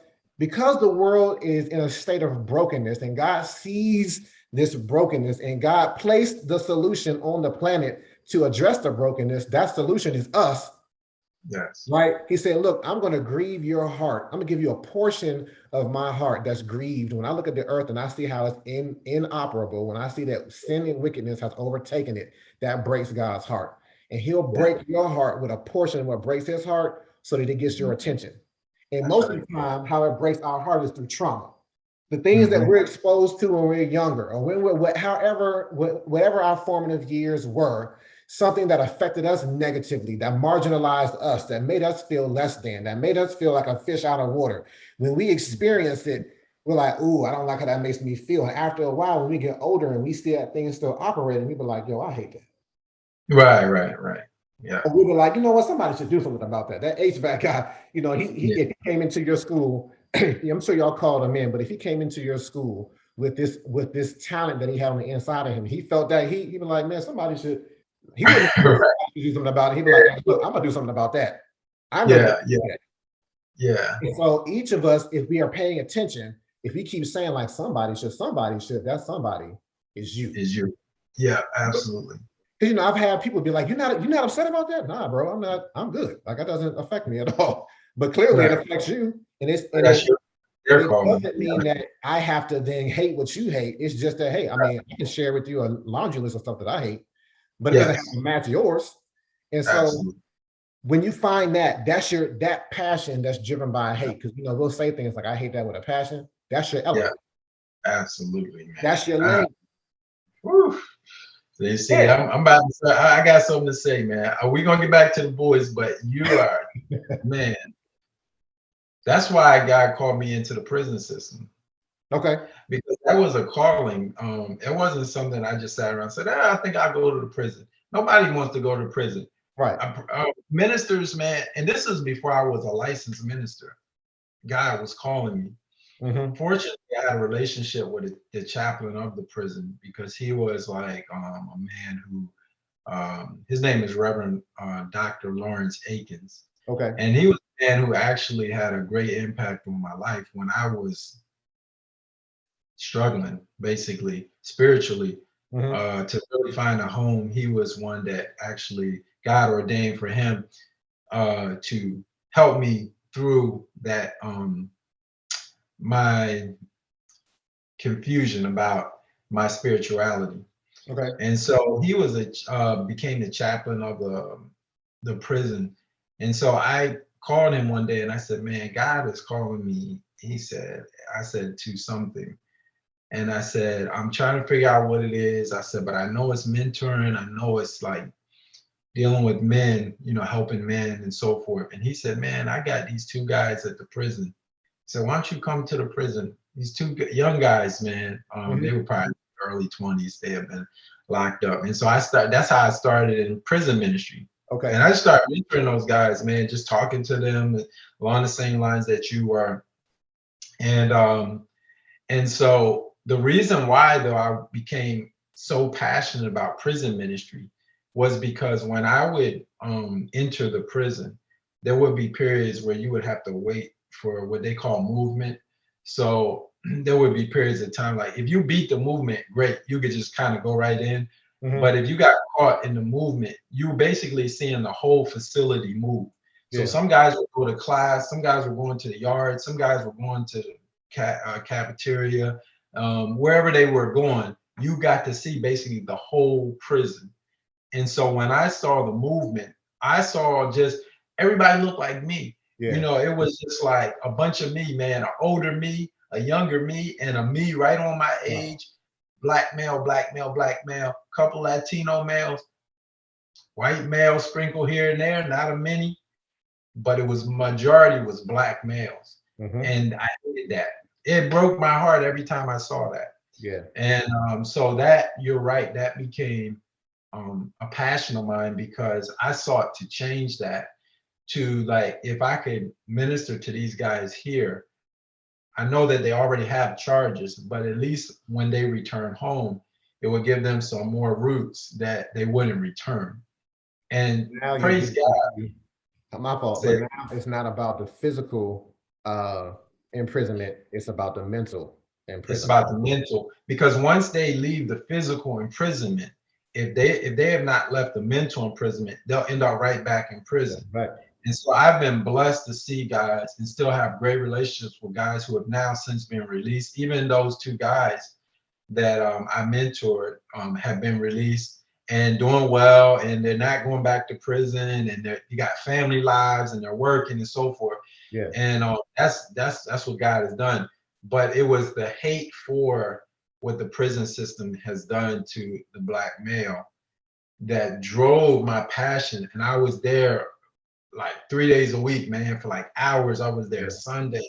S1: because the world is in a state of brokenness and God sees this brokenness and God placed the solution on the planet to address the brokenness, that solution is us.
S2: Yes.
S1: Right? He said, look, I'm going to grieve your heart. I'm going to give you a portion of my heart that's grieved. When I look at the earth and I see how it's inoperable, when I see that sin and wickedness has overtaken it, that breaks God's heart. And he'll break your heart with a portion of what breaks his heart so that it gets your attention. And
S2: That's
S1: most
S2: right.
S1: of the time, how it breaks our heart is through trauma. The things that
S2: Mhm.
S1: we're exposed to when we're younger, or when we're, whatever our formative years were, something that affected us negatively, that marginalized us, that made us feel less than, that made us feel like a fish out of water. When we experience it, we're like, ooh, I don't like how that makes me feel. And after a while, when we get older and we see that thing still operating, we be like, yo, I hate that.
S2: Right. Yeah.
S1: Or we were like, you know what, somebody should do something about that. That HVAC guy, you know,
S2: Yeah.
S1: if he came into your school, I'm sure y'all called him in, but if he came into your school with this talent that he had on the inside of him, he felt that he was like, man, somebody should, he wouldn't
S2: Right.
S1: do something about it. He'd be like, hey, look, I'm gonna do something about that. I know
S2: Yeah.
S1: that.
S2: Yeah. Yeah.
S1: And so each of us, if we are paying attention, if we keep saying like somebody should, that somebody is you.
S2: Is you. Yeah. Absolutely.
S1: Because you know, I've had people be like, you're not upset about that? Nah, bro, I'm not, I'm good. Like that doesn't affect me at all. But clearly it
S2: Right.
S1: affects you. And
S2: That's your
S1: it
S2: calling.
S1: doesn't mean that I have to then hate what you hate. It's just that, hey, I mean, I can share with you a laundry list of stuff that I hate, but it doesn't have
S2: Yes.
S1: to match yours. And so
S2: Absolutely.
S1: when you find that, that passion that's driven by hate, because you know, we'll say things like, I hate that with a passion. That's your
S2: Yeah.
S1: element.
S2: Absolutely,
S1: That's your
S2: man.
S1: lane.
S2: Whew. So you see,
S1: Yeah.
S2: I'm about to say, I got something to say, man. We gonna get back to the boys, but you are, man. That's why God called me into the prison system,
S1: Okay.
S2: because that was a calling. It wasn't something I just sat around and said, I think I'll go to the prison. Nobody wants to go to prison.
S1: Right.
S2: Ministers, man, and this is before I was a licensed minister. God was calling me.
S1: Mm-hmm.
S2: Fortunately, I had a relationship with the chaplain of the prison, because he was like a man who, his name is Reverend Dr. Lawrence Akins.
S1: Okay.
S2: And he was a man who actually had a great impact on my life when I was struggling, basically, spiritually,
S1: Mm-hmm.
S2: to really find a home. He was one that actually God ordained for him to help me through that, my confusion about my spirituality.
S1: Okay.
S2: And so he was became the chaplain of the prison. And so I called him one day and I said, man, God is calling me. I said to something. And I said, I'm trying to figure out what it is. I said, but I know it's mentoring. I know it's like dealing with men, helping men and so forth. And he said, man, I got these two guys at the prison. So why don't you come to the prison? These two young guys, man, they
S1: Mm-hmm.
S2: were probably early 20s. They have been locked up. And so that's how I started in prison ministry.
S1: Okay.
S2: And I started mentoring those guys, man, just talking to them along the same lines that you were. And so the reason why, though, I became so passionate about prison ministry was because when I would enter the prison, there would be periods where you would have to wait for what they call movement. So there would be periods of time, like if you beat the movement, great, you could just kind of go right in.
S1: Mm-hmm.
S2: But if you got caught in the movement, you basically seeing the whole facility move. So
S1: Yeah.
S2: some guys would go to class, some guys were going to the yard, some guys were going to the cafeteria, wherever they were going, you got to see basically the whole prison. And so when I saw the movement, I saw just everybody looked like me.
S1: Yeah.
S2: It was just like a bunch of me, man, an older me, a younger me, and a me right on my
S1: Wow.
S2: age. Black male, black male, black male, couple Latino males, white males sprinkled here and there, not a many, but it was majority was black males.
S1: Mm-hmm.
S2: And I hated that. It broke my heart every time I saw that.
S1: Yeah.
S2: And so that, you're right, that became a passion of mine, because I sought to change that to, like, if I could minister to these guys here, I know that they already have charges, but at least when they return home, it would give them some more roots that they wouldn't return. And
S1: Now you're
S2: praise
S1: getting
S2: God.
S1: into, my fault, but
S2: Say,
S1: now it's not about the physical imprisonment, it's about the mental
S2: It's
S1: imprisonment.
S2: about the mental, because once they leave the physical imprisonment, if they have not left the mental imprisonment, they'll end up right back in prison.
S1: Right.
S2: And so I've been blessed to see guys and still have great relationships with guys who have now since been released. Even those two guys that I mentored have been released and doing well, and they're not going back to prison, and you got family lives and they're working and so forth.
S1: Yeah.
S2: And that's what God has done. But it was the hate for what the prison system has done to the black male that drove my passion. And I was there like 3 days a week, man, for like hours. I was there Sunday.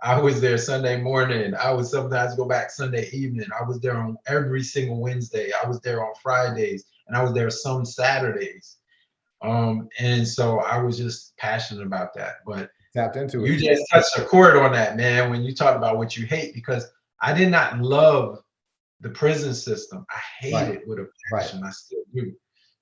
S2: I was there Sunday morning. I would sometimes go back Sunday evening. I was there on every single Wednesday. I was there on Fridays, and I was there some Saturdays. And so I was just passionate about that. But
S1: Tapped into
S2: you
S1: it.
S2: just touched a chord on that, man, when you talk about what you hate, because I did not love the prison system. I hate it with a passion. I still do.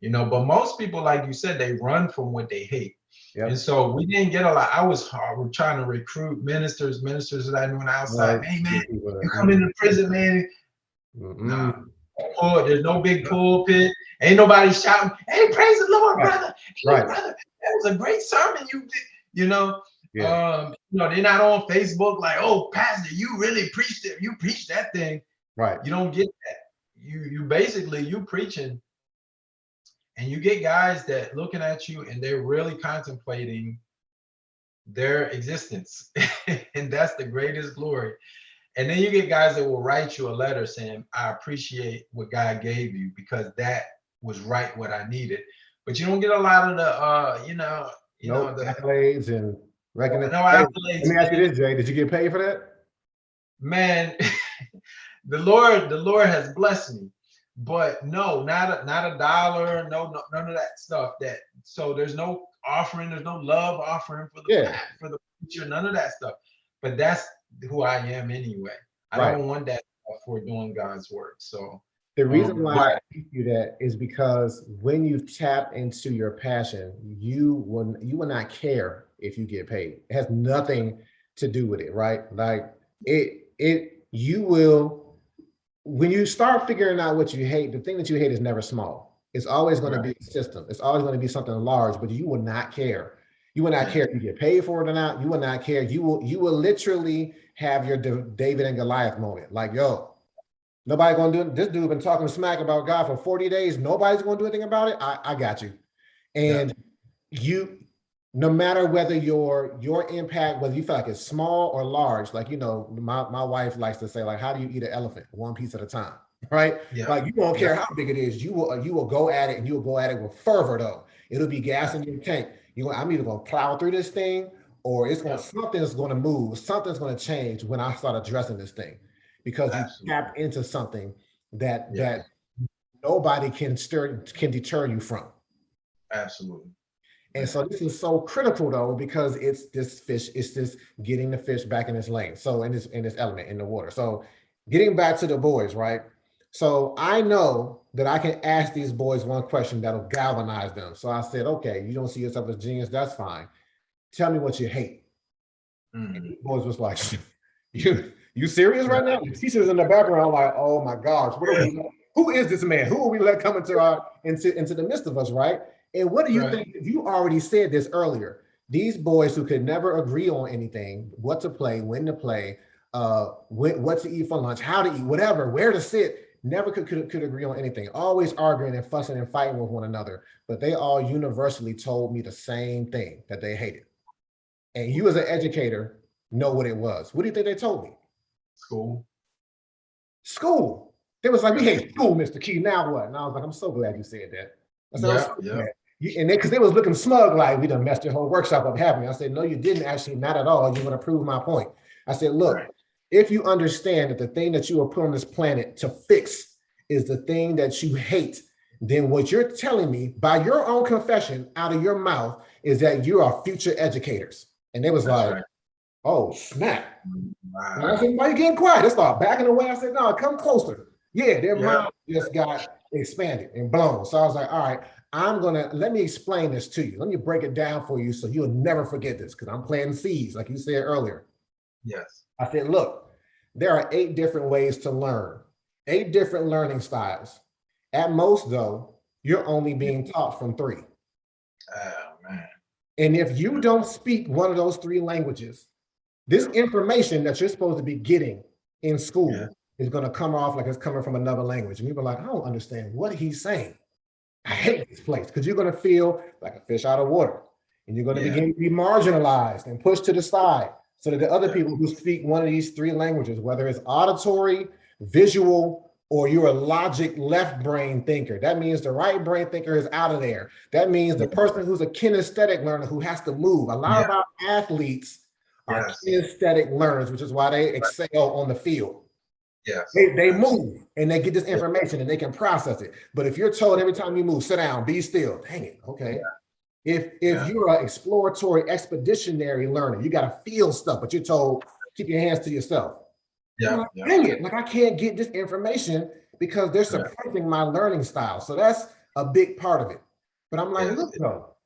S2: You know, but most people, like you said, they run from what they hate.
S1: Yep.
S2: And so we didn't get a lot. We're trying to recruit ministers that I knew on the outside. Hey man, you come into prison, man. Nah, there's no big pulpit. Ain't nobody shouting, hey, praise the Lord, brother. Hey, brother, that was a great sermon you did. You know, they're not on Facebook like, oh, pastor, you really preached it. You preached that thing.
S1: Right.
S2: You don't get that. You basically, you preaching, and you get guys that looking at you and they're really contemplating their existence. And that's the greatest glory. And then you get guys that will write you a letter saying, I appreciate what God gave you because that was right what I needed. But you don't get a lot of the the
S1: accolades and recognition.
S2: No accolades.
S1: Let me ask you this, Jay. Did you get paid for that?
S2: Man, the Lord has blessed me. But no, not a dollar, no, none of that stuff. So there's no offering, there's no love offering for the preacher, none of that stuff. But that's who I am anyway. I don't want that for doing God's work. So
S1: the reason why I teach you that is because when you tap into your passion, you will not care if you get paid. It has nothing to do with it, right? Like you will. When you start figuring out what you hate, the thing that you hate is never small. It's always going to be a system. It's always going to be something large, but you will not care. You will not care if you get paid for it or not. You will not care. You will literally have your David and Goliath moment. Like, yo, nobody going to do it. This dude been talking smack about God for 40 days. Nobody's going to do anything about it. I got you. And no matter whether your impact, whether you feel like it's small or large, like, my wife likes to say, like, how do you eat an elephant? One piece at a time, right? Like, you won't care how big it is. You will go at it, and you will go at it with fervor, though. It'll be gas in your tank. I'm either going to plow through this thing, or something's going to move. Something's going to change when I start addressing this thing, because you tap into something that nobody can deter you from.
S2: Absolutely.
S1: And so this is so critical, though, because it's this getting the fish back in its lane. So in this element in the water. So getting back to the boys, right? So I know that I can ask these boys one question that'll galvanize them. So I said, okay, you don't see yourself as genius, that's fine. Tell me what you hate. And these boys was like, you serious right now? The teacher's in the background like, oh my gosh, who is this man? Who will we let come into the midst of us, right? And what do you think? You already said this earlier. These boys who could never agree on anything, what to play, when to play, what to eat for lunch, how to eat, whatever, where to sit, never could agree on anything. Always arguing and fussing and fighting with one another. But they all universally told me the same thing, that they hated. And you as an educator know what it was. What do you think they told me? School. They was like, we hate school, Mr. Key. Now what? And I was like, I'm so glad you said that. I said, and because they was looking smug, like, we done messed your whole workshop up, haven't we? I said, no, you didn't, actually, not at all. You want to prove my point. I said, look, if you understand that the thing that you were put on this planet to fix is the thing that you hate, then what you're telling me by your own confession out of your mouth is that you are future educators. And they was oh, snap. And I said, why are you getting quiet? They start backing away. I said, no, come closer. Yeah, their mouth just got expanded and blown. So I was like, all right, let me explain this to you. Let me break it down for you so you'll never forget this, because I'm planting seeds, like you said earlier.
S2: Yes.
S1: I said, look, there are 8 different ways to learn, 8 different learning styles. At most, though, you're only being taught from 3.
S2: Oh man.
S1: And if you don't speak one of those 3 languages, this information that you're supposed to be getting in
S2: Yeah.
S1: school is going to come off like it's coming from another language. And you're like, I don't understand what he's saying. I
S2: Yeah.
S1: hate this place, because you're going to feel like a fish out of water, and you're going to
S2: Yeah.
S1: begin to be marginalized and pushed to the side, so that the other
S2: Yeah.
S1: people who speak one of these 3 languages, whether it's auditory, visual, or you're a logic left brain thinker, that means the right brain thinker is out of there. That means the
S2: Yeah.
S1: person who's a kinesthetic learner who has to move. A lot
S2: Yeah.
S1: of our athletes are
S2: Yes.
S1: kinesthetic learners, which is why they excel on the field.
S2: Yes.
S1: They
S2: Absolutely.
S1: move and they get this
S2: Yeah.
S1: information and they can process it. But if you're told every time you move, sit down, be still, dang it, okay. If
S2: Yeah.
S1: you're an exploratory, expeditionary learner, you got to feel stuff, but you're told keep your hands to yourself. I'm
S2: Yeah.
S1: like,
S2: Yeah.
S1: dang it, like I can't get this information because they're
S2: Yeah.
S1: suppressing my learning style. So that's a big part of it. But I'm like,
S2: Yes.
S1: look, though,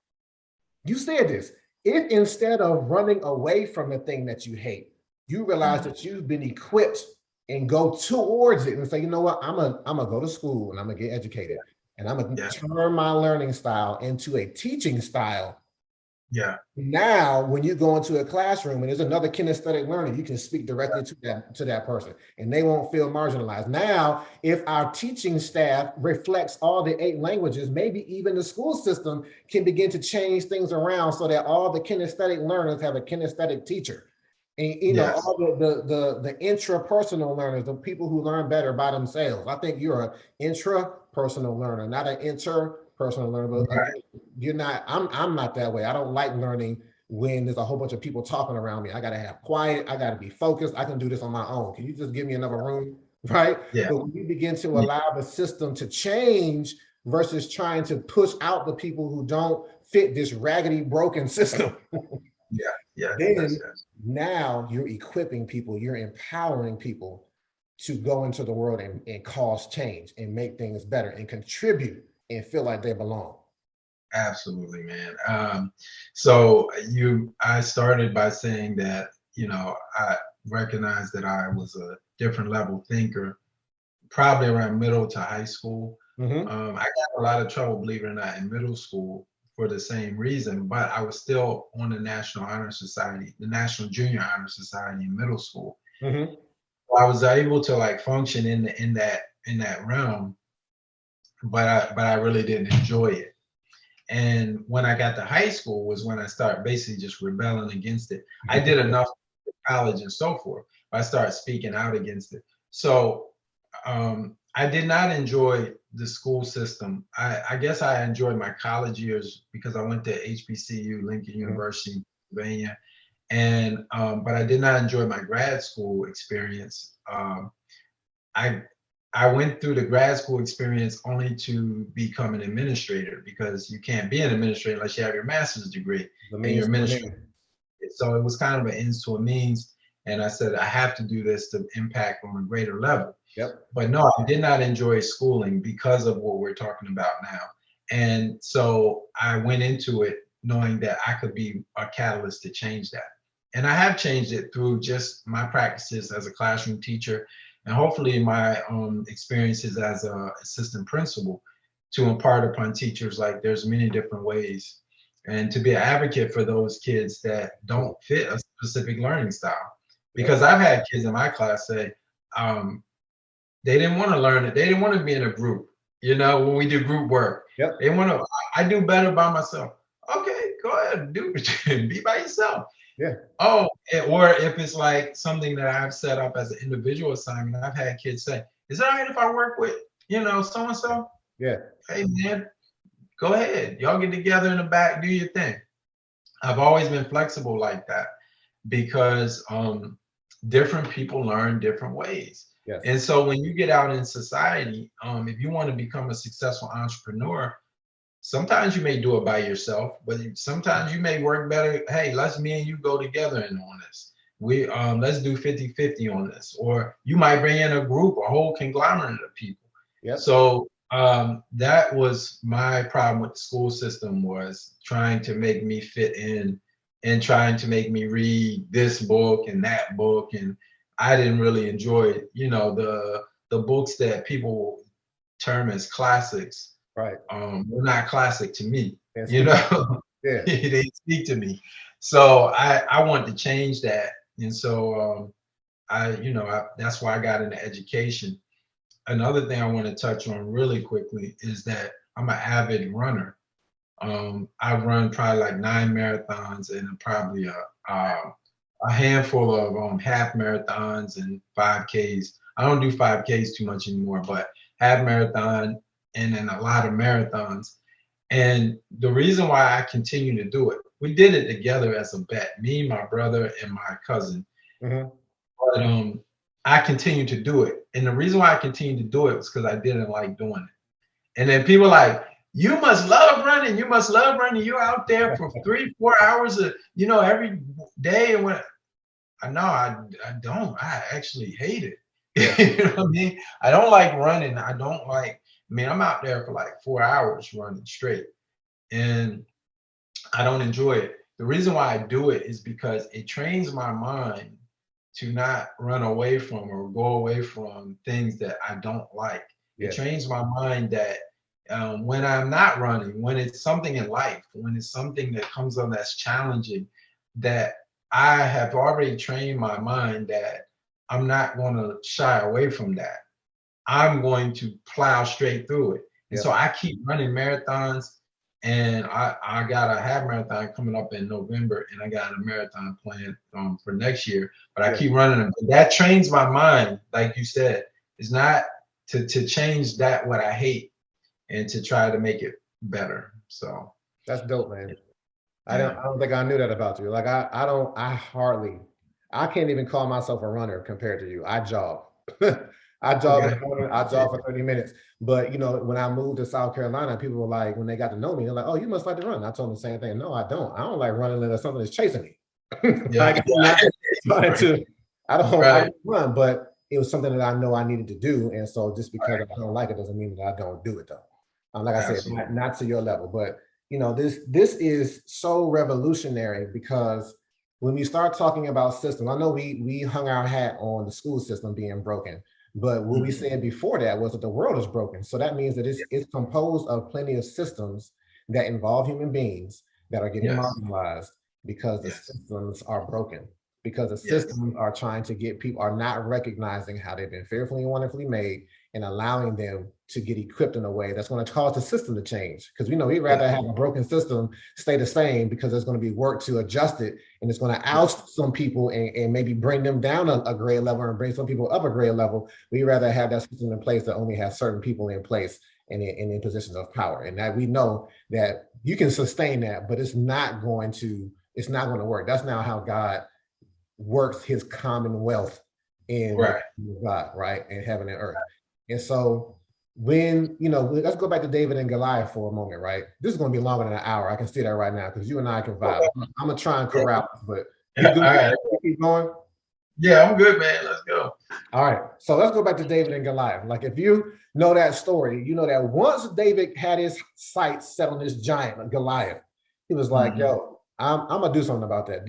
S1: you said this. If instead of running away from the thing that you hate, you realize that you've been equipped and go towards it and say, you know what, I'm gonna go to school and I'm gonna get educated and I'm gonna
S2: Yeah.
S1: turn my learning style into a teaching style.
S2: Yeah.
S1: Now, when you go into a classroom and there's another kinesthetic learner, you can speak directly to that person and they won't feel marginalized. Now, if our teaching staff reflects all the 8 languages, maybe even the school system can begin to change things around so that all the kinesthetic learners have a kinesthetic teacher. And
S2: Yes.
S1: all the intrapersonal learners, the people who learn better by themselves. I think you're an intrapersonal learner, not an interpersonal learner. But
S2: Right.
S1: again, you're not. I'm not that way. I don't like learning when there's a whole bunch of people talking around me. I got to have quiet. I got to be focused. I can do this on my own. Can you just give me another room, right?
S2: Yeah.
S1: But when you begin to
S2: Yeah.
S1: allow the system to change versus trying to push out the people who don't fit this raggedy, broken system.
S2: Yeah. Yes. Yes.
S1: Then
S2: Yes.
S1: now you're equipping people, you're empowering people to go into the world and cause change and make things better and contribute and feel like they belong.
S2: Absolutely, man. So I started by saying that, I recognized that I was a different level thinker, probably around middle to high school.
S1: Mm-hmm.
S2: I got a lot of trouble, believe it or not, in middle school for the same reason, but I was still on the National Honor Society, the National Junior Honor Society in middle school.
S1: Mm-hmm.
S2: I was able to like function in that realm, but I really didn't enjoy it. And when I got to high school was when I started basically just rebelling against it. I did enough in college and so forth. I started speaking out against it. So I did not enjoy the school system. I guess I enjoyed my college years because I went to HBCU, Lincoln
S1: Mm-hmm.
S2: University, Pennsylvania, and but I did not enjoy my grad school experience. I I went through the grad school experience only to become an administrator because you can't be an administrator unless you have your master's degree
S1: The
S2: and your
S1: means to an
S2: administrator.
S1: end.
S2: So it was kind of an ends to a means. And I said, I have to do this to impact on a greater level.
S1: Yep.
S2: But no, I did not enjoy schooling because of what we're talking about now. And so I went into it knowing that I could be a catalyst to change that. And I have changed it through just my practices as a classroom teacher and hopefully my experiences as an assistant principal to impart upon teachers like there's many different ways and to be an advocate for those kids that don't fit a specific learning style.
S1: Yep.
S2: Because I've had kids in my class say, um, they didn't want to learn it. They didn't want to be in a group. When we do group work,
S1: Yep.
S2: they want to. I do better by myself. Okay, go ahead, do it. Be by yourself.
S1: Yeah.
S2: Oh, or if it's like something that I've set up as an individual assignment, I've had kids say, "Is it all right if I work with, so and so?"
S1: Yeah.
S2: Hey, man, go ahead. Y'all get together in the back, do your thing. I've always been flexible like that because different people learn different ways.
S1: Yes.
S2: And so when you get out in society, if you want to become a successful entrepreneur, sometimes you may do it by yourself, but sometimes you may work better. Hey, me and you go together in on this. Let's do 50-50 on this. Or you might bring in a group, a whole conglomerate of people.
S1: Yep.
S2: So that was my problem with the school system was trying to make me fit in and trying to make me read this book and that book, and I didn't really enjoy it. You know, the books that people term as classics,
S1: Right.
S2: were not classic to me.
S1: And
S2: You
S1: speak.
S2: know,
S1: Yeah.
S2: they speak to me. So I want to change that, and so that's why I got into education. Another thing I want to touch on really quickly is that I'm an avid runner. I've run probably like 9 marathons and probably a handful of half marathons and 5Ks. I don't do 5Ks too much anymore, but half marathon and then a lot of marathons. And the reason why I continue to do it, we did it together as a bet, me, my brother, and my cousin.
S1: Mhm.
S2: But I continue to do it. And the reason why I continue to do it was because I didn't like doing it. And then people like, you must love running. You must love running. You're out there for 3-4 hours, every day. And when I know I don't. I actually hate it.
S1: Yeah.
S2: You know what I mean? I don't like running. I don't like. I mean, I'm out there for like 4 hours running straight, and I don't enjoy it. The reason why I do it is because it trains my mind to not run away from or go away from things that I don't like. It
S1: Yes.
S2: trains my mind that when I'm not running, when it's something in life, when it's something that comes up that's challenging, that I have already trained my mind that I'm not going to shy away from that. I'm going to plow straight through it. And
S1: Yeah.
S2: so I keep running marathons, and I got a half marathon coming up in November, and I got a marathon planned for next year. But I
S1: Yeah.
S2: keep running them. That trains my mind, like you said, is not to change that what I hate and to try to make it better. So
S1: That's dope, man.
S2: yeah.
S1: I don't think I knew that about you. Like I can't even call myself a runner compared to you. I jog. I jog in
S2: Okay.
S1: the morning, I jog for 30 minutes. But when I moved to South Carolina, people were like, when they got to know me, they're like, oh, you must like to run. I told them the same thing. No, I don't. I don't like running unless something is chasing me.
S2: Yeah.
S1: Like I'm not trying to, I
S2: Right.
S1: don't run, but it was something that I know I needed to do. And so just because
S2: Right.
S1: I don't like it doesn't mean that I don't do it though. Like I said,
S2: Absolutely.
S1: not to your level, but this is so revolutionary because when we start talking about systems, I know we hung our hat on the school system being broken, but what we
S2: Mhm.
S1: said before that was that the world is broken. So that means that it's composed of plenty of systems that involve human beings that are getting
S2: Yes.
S1: marginalized because the
S2: Yes.
S1: systems are broken, because the
S2: Yes.
S1: systems are trying to get people are not recognizing how they've been fearfully and wonderfully made and allowing them to get equipped in a way that's going to cause the system to change. Because we know we'd rather
S2: Yes.
S1: have a broken system stay the same because there's going to be work to adjust it and it's going to oust some people and maybe bring them down a grade level and bring some people up a grade level. We'd rather have that system in place that only has certain people in place and in positions of power. And that we know that you can sustain that, but it's not going to work. That's not how God works his commonwealth in the
S2: Right.
S1: kingdom of God, right? In heaven and earth. And so let's go back to David and Goliath for a moment, right? This is going to be longer than an hour. I can see that right now because you and I can vibe. I'm going to try and corral this, but you
S2: All
S1: good?
S2: right.
S1: You keep going?
S2: Yeah, I'm good, man. Let's go.
S1: All right. So let's go back to David and Goliath. Like if you know that story, you know that once David had his sights set on this giant, Goliath, he was like,
S2: Mhm.
S1: yo, I'm gonna do something about that.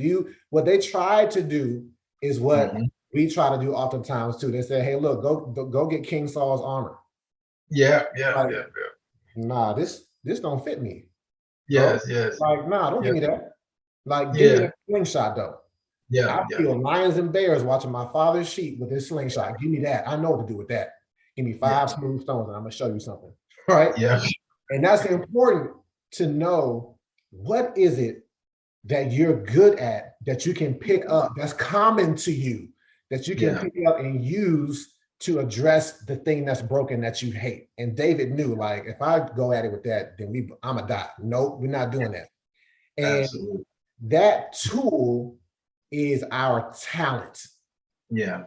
S1: What they tried to do is what
S2: Mhm.
S1: we try to do oftentimes too. They say, hey, look, go get King Saul's armor.
S2: Yeah, yeah,
S1: Like,
S2: yeah, yeah.
S1: nah, this don't fit me, bro.
S2: Yes, yes.
S1: Like, nah, don't
S2: Yeah,
S1: give me that. Like, give me
S2: yeah,
S1: that slingshot though.
S2: yeah,
S1: I
S2: yeah,
S1: feel lions and bears watching my father's sheep with his slingshot. Give me that. I know what to do with that. Give me
S2: yeah,
S1: 5 smooth stones and I'm gonna show you something. Right.
S2: yeah,
S1: And that's important to know what is it that you're good at that you can pick up, that's common to you, that you can
S2: yeah,
S1: pick up and use to address the thing that's broken that you hate. And David knew, like, if I go at it with that, then I'm gonna die. Nope, we're not doing that. And
S2: absolutely.
S1: that tool is our talent.
S2: Yeah,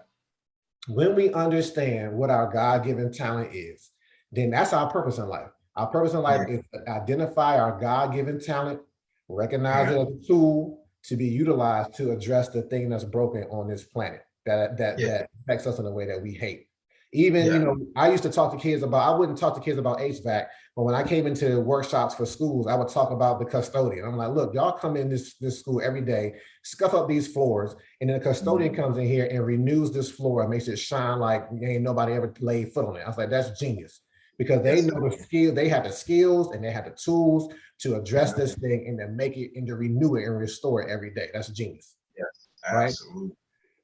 S1: When we understand what our God-given talent is, then that's our purpose in life. Our purpose in life
S2: yeah,
S1: is to identify our God-given talent, recognize
S2: right.
S1: it as a tool to be utilized to address the thing that's broken on this planet that
S2: Yeah,
S1: affects us in a way that we hate. Even,
S2: Yeah.
S1: I used to talk to kids about, I wouldn't talk to kids about HVAC, but when I came into workshops for schools, I would talk about the custodian. I'm like, look, y'all come in this school every day, scuff up these floors, and then the custodian comes in here and renews this floor and makes it shine like ain't nobody ever laid foot on it. I was like, that's genius. Because they
S2: Yes,
S1: know
S2: it
S1: the
S2: is.
S1: skill, they have the skills and they have the tools to address
S2: Mhm.
S1: this thing and to make it and to renew it and restore it every day. That's genius,
S2: Yes,
S1: right?
S2: absolutely.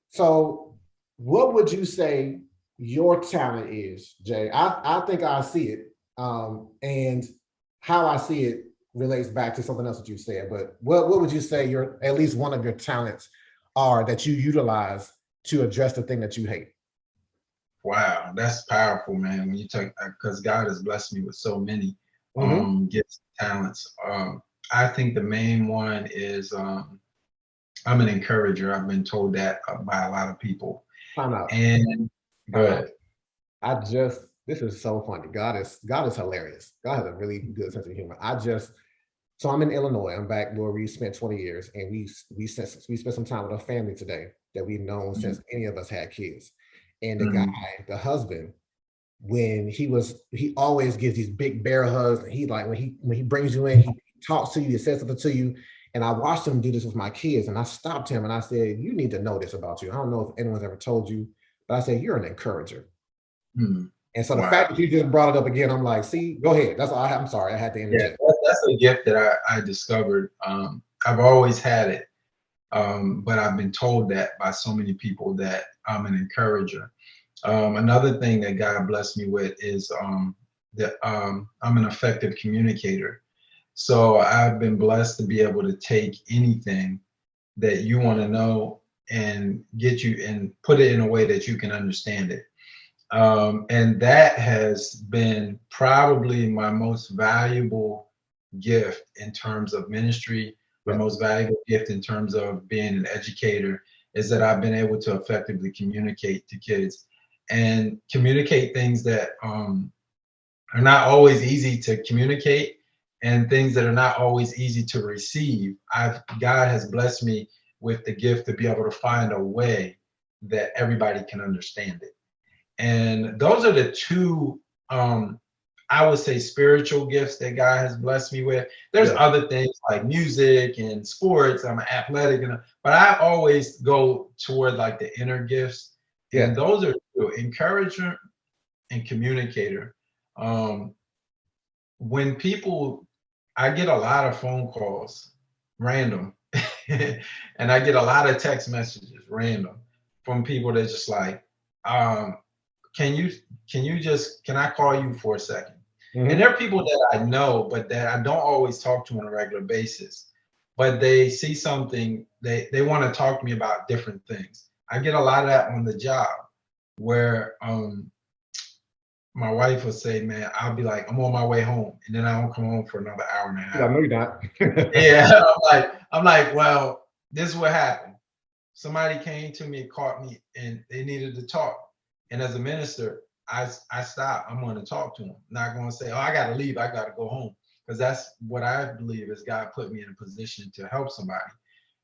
S1: So, what would you say your talent is, Jay? I think I see it, and how I see it relates back to something else that you said. But what would you say your at least one of your talents are that you utilize to address the thing that you hate?
S2: Wow, that's powerful, man. When you talk, because God has blessed me with so many
S1: Mm-hmm.
S2: gifts, talents. I think the main one is I'm an encourager. I've been told that by a lot of people.
S1: Time out.
S2: And
S1: Time out.
S2: good.
S1: This is so funny. God is hilarious. God has a really good sense of humor. So I'm in Illinois. I'm back where we spent 20 years, and we spent some time with a family today that we've known
S2: Mhm,
S1: since any of us had kids. And the guy,
S2: mhm,
S1: the husband, when he always gives these big bear hugs. And he like when he brings you in, he talks to you, he says something to you. And I watched him do this with my kids, and I stopped him and I said, "You need to know this about you. I don't know if anyone's ever told you, but I said you're an encourager."
S2: mhm.
S1: And so the fact
S2: Wow.
S1: that you just brought it up again, I'm like, see, go ahead. That's all I'm sorry, I had to
S2: Yeah,
S1: interject.
S2: that's a gift that I discovered. I've always had it, but I've been told that by so many people that I'm an encourager. Another thing that God blessed me with is that I'm an effective communicator. So I've been blessed to be able to take anything that you want to know and get you and put it in a way that you can understand it. And that has been probably my most valuable gift in terms of ministry, my
S1: Yeah.
S2: most valuable gift in terms of being an educator is that I've been able to effectively communicate to kids and communicate things that are not always easy to communicate and things that are not always easy to receive. God has blessed me with the gift to be able to find a way that everybody can understand it. And those are the two, I would say, spiritual gifts that God has blessed me with. There's
S1: Yeah.
S2: other things like music and sports. I'm athletic, but I always go toward like the inner gifts. And
S1: Yeah.
S2: those are two, encourager and communicator. Um, when people, I get a lot of phone calls, random, and I get a lot of text messages, random, from people that just like, um, can you can I call you for a second? And
S1: Hmm.
S2: there are people that I know, but that I don't always talk to on a regular basis. But they see something, they want to talk to me about different things. I get a lot of that on the job where my wife will say, man, I'll be like, I'm on my way home, and then I don't come home for another hour and a
S1: Yeah, I
S2: half.
S1: know you're not.
S2: Yeah, I'm like, well, this is what happened. Somebody came to me and caught me, and they needed to talk. And as a minister, I stop. I'm going to talk to them. Not going to say, oh, I got to leave. I got to go home, because that's what I believe is God put me in a position to help somebody.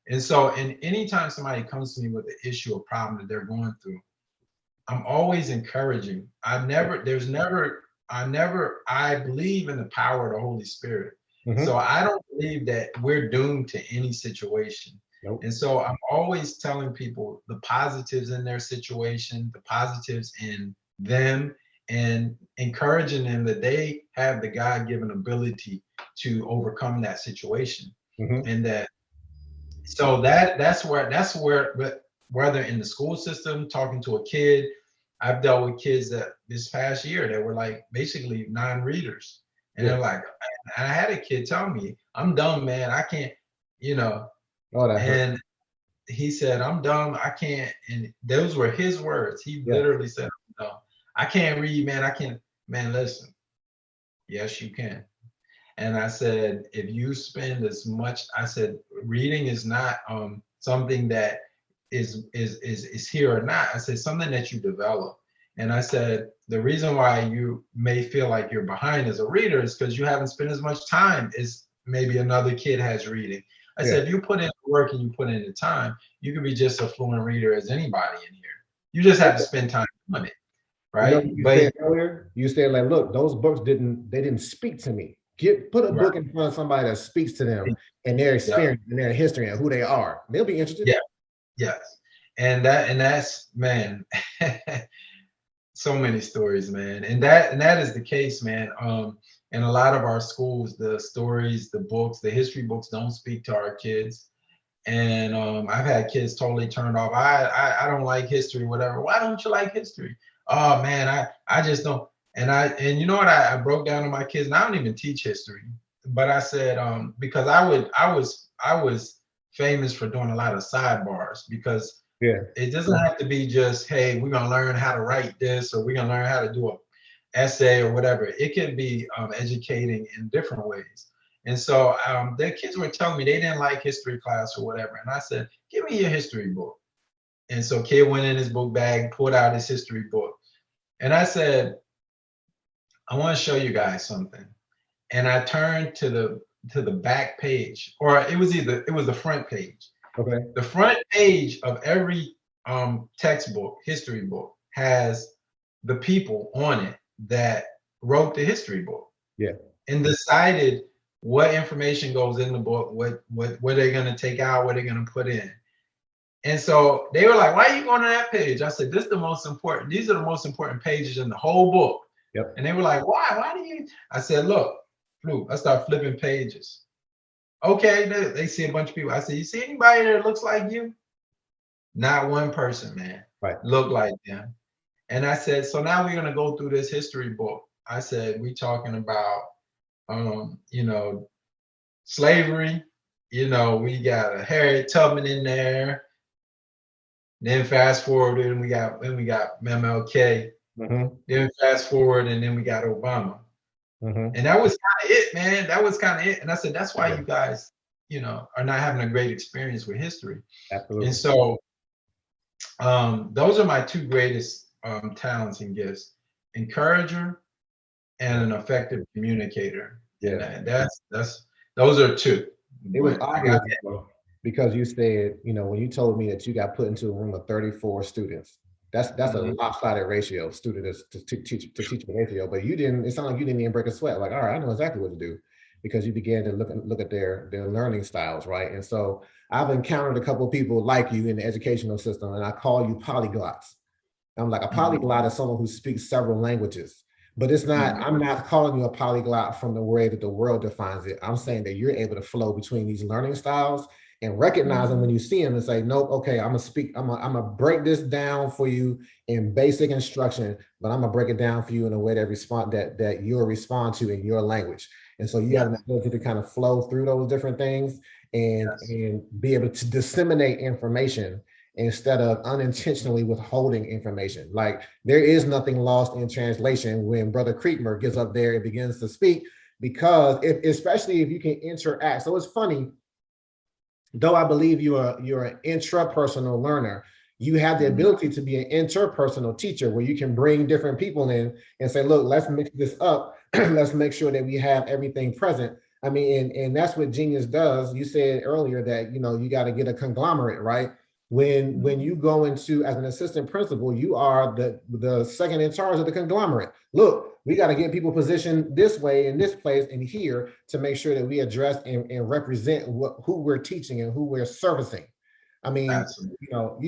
S2: And so, and anytime somebody comes to me with an issue or problem that they're going through, I'm always encouraging. I believe in the power of the Holy Spirit. So
S1: Hmm.
S2: I don't believe that we're doomed to any situation.
S1: Nope.
S2: And so I'm always telling people the positives in their situation, the positives in them, and encouraging them that they have the God given ability to overcome that situation.
S1: Hmm.
S2: And that so that's where but whether in the school system talking to a kid, I've dealt with kids that this past year that were like basically non-readers, and
S1: Yeah.
S2: they're like, I had a kid tell me, I'm dumb, man, I can't, you know.
S1: Oh, that hurt.
S2: And he said, I'm dumb, I can't. And those were his words. He
S1: Yeah.
S2: literally said, I'm dumb, I can't read, man, I can't. Man, listen, yes you can. And I said, if you spend as much, I said, reading is not something that is here or not. I said, something that you develop. And I said, the reason why you may feel like you're behind as a reader is because you haven't spent as much time as maybe another kid has reading. I
S1: Yeah.
S2: said, if you put in the work and you put in the time, you can be just a fluent reader as anybody in here. You just have to spend time doing it,
S1: You know
S2: right?
S1: what you
S2: But
S1: said earlier? You said like, look, those books didn't speak to me. Put a
S2: right,
S1: book in front of somebody that speaks to them and their
S2: yeah,
S1: experience and their history and who they are. They'll be interested.
S2: yeah, yes. And that's man, so many stories, man. And that is the case, man. In a lot of our schools, the stories, the books, the history books don't speak to our kids. And I've had kids totally turned off. I don't like history, whatever. Why don't you like history? Oh man, I just don't. And you know what? I broke down to my kids, and I don't even teach history. But I said because I was famous for doing a lot of sidebars because
S1: Yeah.
S2: it doesn't have to be just, hey, we're gonna learn how to write this or we're gonna learn how to do a essay or whatever. It can be educating in different ways. And so the kids were telling me they didn't like history class or whatever. And I said, give me your history book. And so kid went in his book bag, pulled out his history book. And I said, I want to show you guys something. And I turned to the back page, or it was the front page.
S1: Okay.
S2: The front page of every textbook, history book, has the people on it that wrote the history book
S1: Yeah.
S2: and decided what information goes in the book, what they're gonna take out, what they're gonna put in. And so they were like, "Why are you going to that page?" I said, "This is the most important. These are the most important pages in the whole book."
S1: Yep.
S2: And they were like, "Why? Why do you?" I said, "Look, Fluke." I start flipping pages. Okay, they see a bunch of people. I said, "You see anybody that looks like you?" Not one person, man,
S1: Right.
S2: looked like them. And I said, so now we're gonna go through this history book. I said, we talking about, you know, slavery. You know, we got a Harriet Tubman in there. Then fast forward, and we got MLK.
S1: Mm-hmm.
S2: Then fast forward, and then we got Obama.
S1: Mm-hmm.
S2: And that was kind of it, man. That was kind of it. And I said, that's why
S1: Yeah.
S2: you guys, are not having a great experience with history. And
S1: Absolutely.
S2: so those are my two greatest talents and gifts: encourager and an effective communicator. And
S1: Yeah.
S2: that's those are two.
S1: It was
S2: But I got
S1: obvious though, because you said, when you told me that you got put into a room of 34 students, that's a
S2: mhm,
S1: lopsided ratio, student to teacher ratio. But you didn't. It sounded like you didn't even break a sweat. Like, all right, I know exactly what to do, because you began to look at their learning styles, right? And so I've encountered a couple of people like you in the educational system, and I call you polyglots. I'm like, a
S2: mhm,
S1: polyglot is someone who speaks several languages, but it's not,
S2: mhm,
S1: I'm not calling you a polyglot from the way that the world defines it. I'm saying that you're able to flow between these learning styles and recognize them
S2: mhm.
S1: when you see them and say, nope, okay, I'm gonna speak, I'm gonna break this down for you in basic instruction, but I'm gonna break it down for you in a way that you'll respond to in your language. And so you have an
S2: Yes,
S1: ability to kind of flow through those different things
S2: yes,
S1: and be able to disseminate information instead of unintentionally withholding information. Like, there is nothing lost in translation when Brother Creekmur gets up there and begins to speak, because especially if you can interact. So it's funny, though I believe you're an intrapersonal learner, you have the
S2: mhm,
S1: ability to be an interpersonal teacher where you can bring different people in and say, look, let's mix this up. Let's make sure that we have everything present. I mean, and that's what Genius does. You said earlier that you got to get a conglomerate, right? When
S2: mhm.
S1: you go into as an assistant principal, you are the second in charge of the conglomerate. Look, we got to get people positioned this way in this place and here to make sure that we address and represent who we're teaching and who we're servicing. I mean,
S2: Absolutely.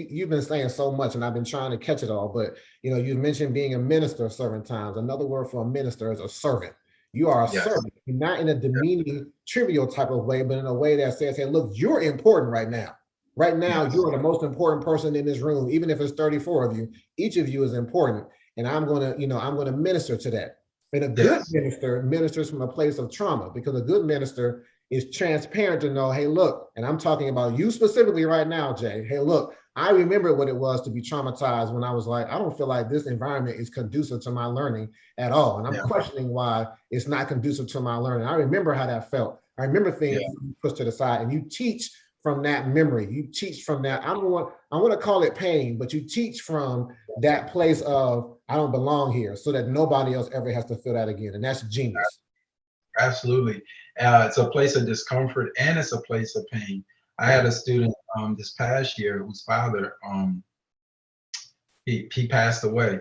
S1: you've been saying so much and I've been trying to catch it all, but you mentioned being a minister several times. Another word for a minister is a servant. You are a
S2: Yes.
S1: servant, not in a demeaning, trivial type of way, but in a way that says, hey, look, you're important right now. Right now, you
S2: Yes.
S1: are the most important person in this room, even if it's 34 of you. Each of you is important. And I'm gonna minister to that. And a good
S2: Yes.
S1: minister ministers from a place of trauma, because a good minister is transparent to know, hey, look, and I'm talking about you specifically right now, Jay. Hey, look, I remember what it was to be traumatized when I was like, I don't feel like this environment is conducive to my learning at all. And I'm
S2: Yeah.
S1: questioning why it's not conducive to my learning. I remember how that felt. I remember
S2: Yeah.
S1: things pushed to the side, and you teach from that memory. You teach from that. I want to call it pain, but you teach from that place of, I don't belong here, so that nobody else ever has to feel that again. And that's genius.
S2: Absolutely. It's a place of discomfort and it's a place of pain. I
S1: Yeah.
S2: had a student this past year whose father he passed away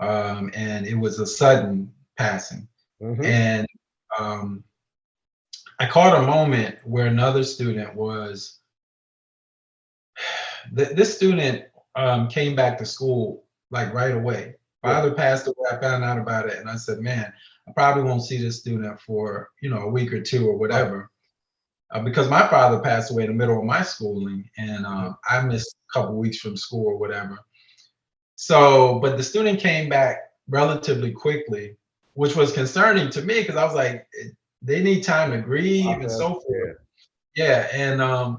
S2: and it was a sudden passing.
S1: Mm-hmm.
S2: And I caught a moment where another student was, this student came back to school like right away. Father passed away. I found out about it, and I said, "Man, I probably won't see this student for a week or two or whatever." Because my father passed away in the middle of my schooling, and I missed a couple weeks from school or whatever. So, but the student came back relatively quickly, which was concerning to me because I was like, they need time to grieve and so forth. Yeah, and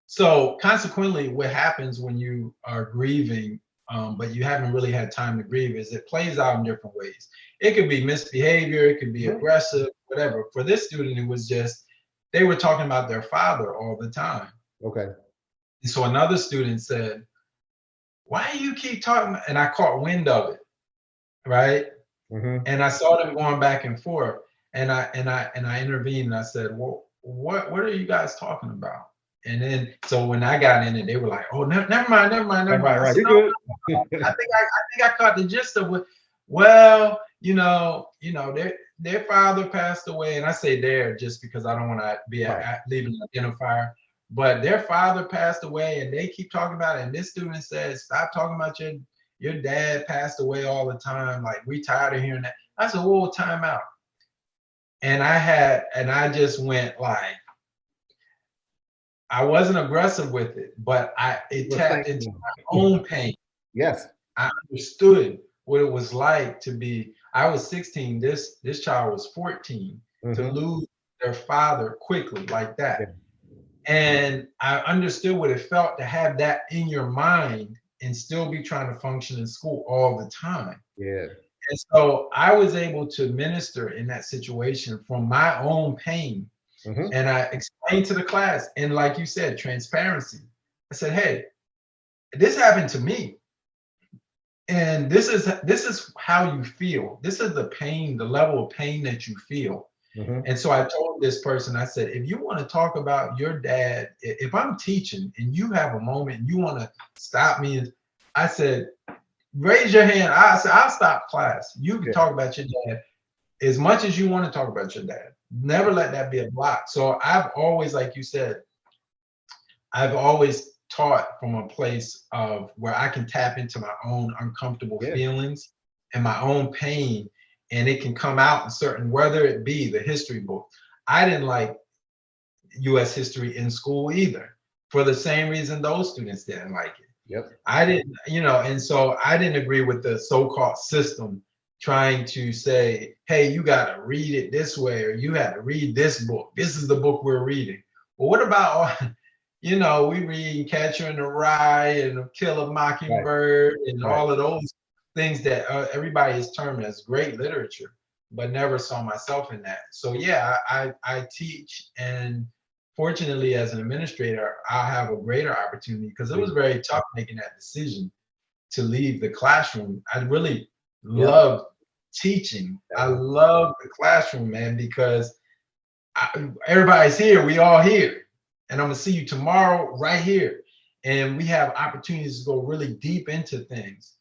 S2: so consequently, what happens when you are grieving, but you haven't really had time to grieve, is it plays out in different ways. It could be misbehavior, it could be aggressive, whatever. For this student, it was just they were talking about their father all the time.
S1: Okay.
S2: And so another student said, "Why do you keep talking?" And I caught wind of it, right? And I saw them going back and forth, and I intervened. And I said, "Well, what are you guys talking about?" And then so when I got in it, they were like, "Oh, never mind." I said, "No, I think I caught the gist of it. Well, their father passed away, and I say their just because I don't want to be leaving an identifier. But their father passed away, and they keep talking about it. And this student says, "Stop talking about your dad passed away all the time. Like, we tired of hearing that." I said, "Whoa, time out." And I just went like, I wasn't aggressive with it, but it tapped into my own pain.
S1: Yes.
S2: I understood what it was like to be, I was 16, this child was 14, to lose their father quickly like that. And I understood what it felt to have that in your mind and still be trying to function in school all the time.
S1: Yeah.
S2: And so I was able to minister in that situation from my own pain. And I explained to the class, and like you said, transparency. I said, "Hey, this happened to me. And this is how you feel. This is the pain, the level of pain that you feel." And so I told this person, I said, "If you want to talk about your dad, if I'm teaching and you have a moment and you want to stop me," I said, "Raise your hand." I said, "I'll stop class. You can talk about your dad as much as you want to talk about your dad. Never let that be a block." So I've always, like you said, I've always taught from a place of where I can tap into my own uncomfortable feelings and my own pain, and it can come out in certain, whether it be the history book. I didn't like U.S. history in school either, for the same reason those students didn't like it. I didn't, and so I didn't agree with the so-called system trying to say, "Hey, you got to read it this way, or you had to read this book. This is the book we're reading." Well, what about we read Catcher in the Rye and Kill a Mockingbird and all of those things that everybody is termed as great literature, but never saw myself in that. So yeah, I teach, and fortunately as an administrator, I'll have a greater opportunity because it was very tough making that decision to leave the classroom. I really love teaching. I love the classroom, man, because everybody's here. We all here. And I'm gonna see you tomorrow right here. And we have opportunities to go really deep into things.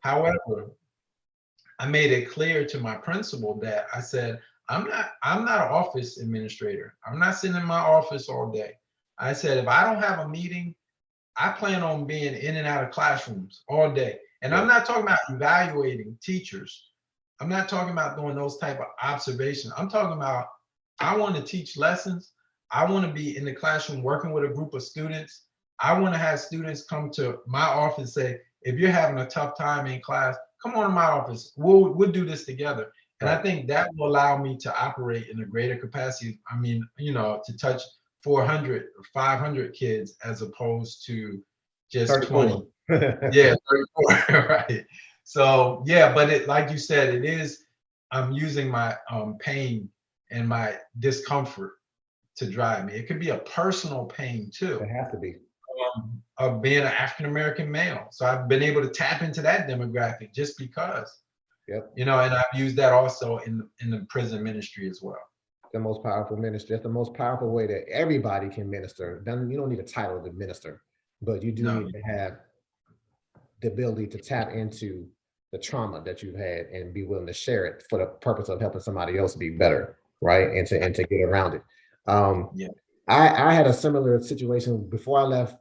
S2: However, I made it clear to my principal that I said, I'm not an office administrator. I'm not sitting in my office all day. I said, if I don't have a meeting, I plan on being in and out of classrooms all day. And I'm not talking about evaluating teachers. I'm not talking about doing those type of observations. I'm talking about, I want to teach lessons. I want to be in the classroom working with a group of students. I want to have students come to my office and say, "If you're having a tough time in class, come on to my office. We'll do this together." And I think that will allow me to operate in a greater capacity. I mean, to touch 400 or 500 kids as opposed to just
S1: 34.
S2: 20. Yeah, 34, right. So yeah, but it, like you said, it is, I'm using my pain and my discomfort to drive me. It could be a personal pain too.
S1: It has to be.
S2: Of being an African American male. So I've been able to tap into that demographic just because. And I've used that also in the prison ministry as well.
S1: The most powerful ministry. That's the most powerful way that everybody can minister. Then you don't need a title to minister, but you do need to have the ability to tap into the trauma that you've had and be willing to share it for the purpose of helping somebody else be better, right? And to get around it.
S2: Yeah.
S1: I had a similar situation before I left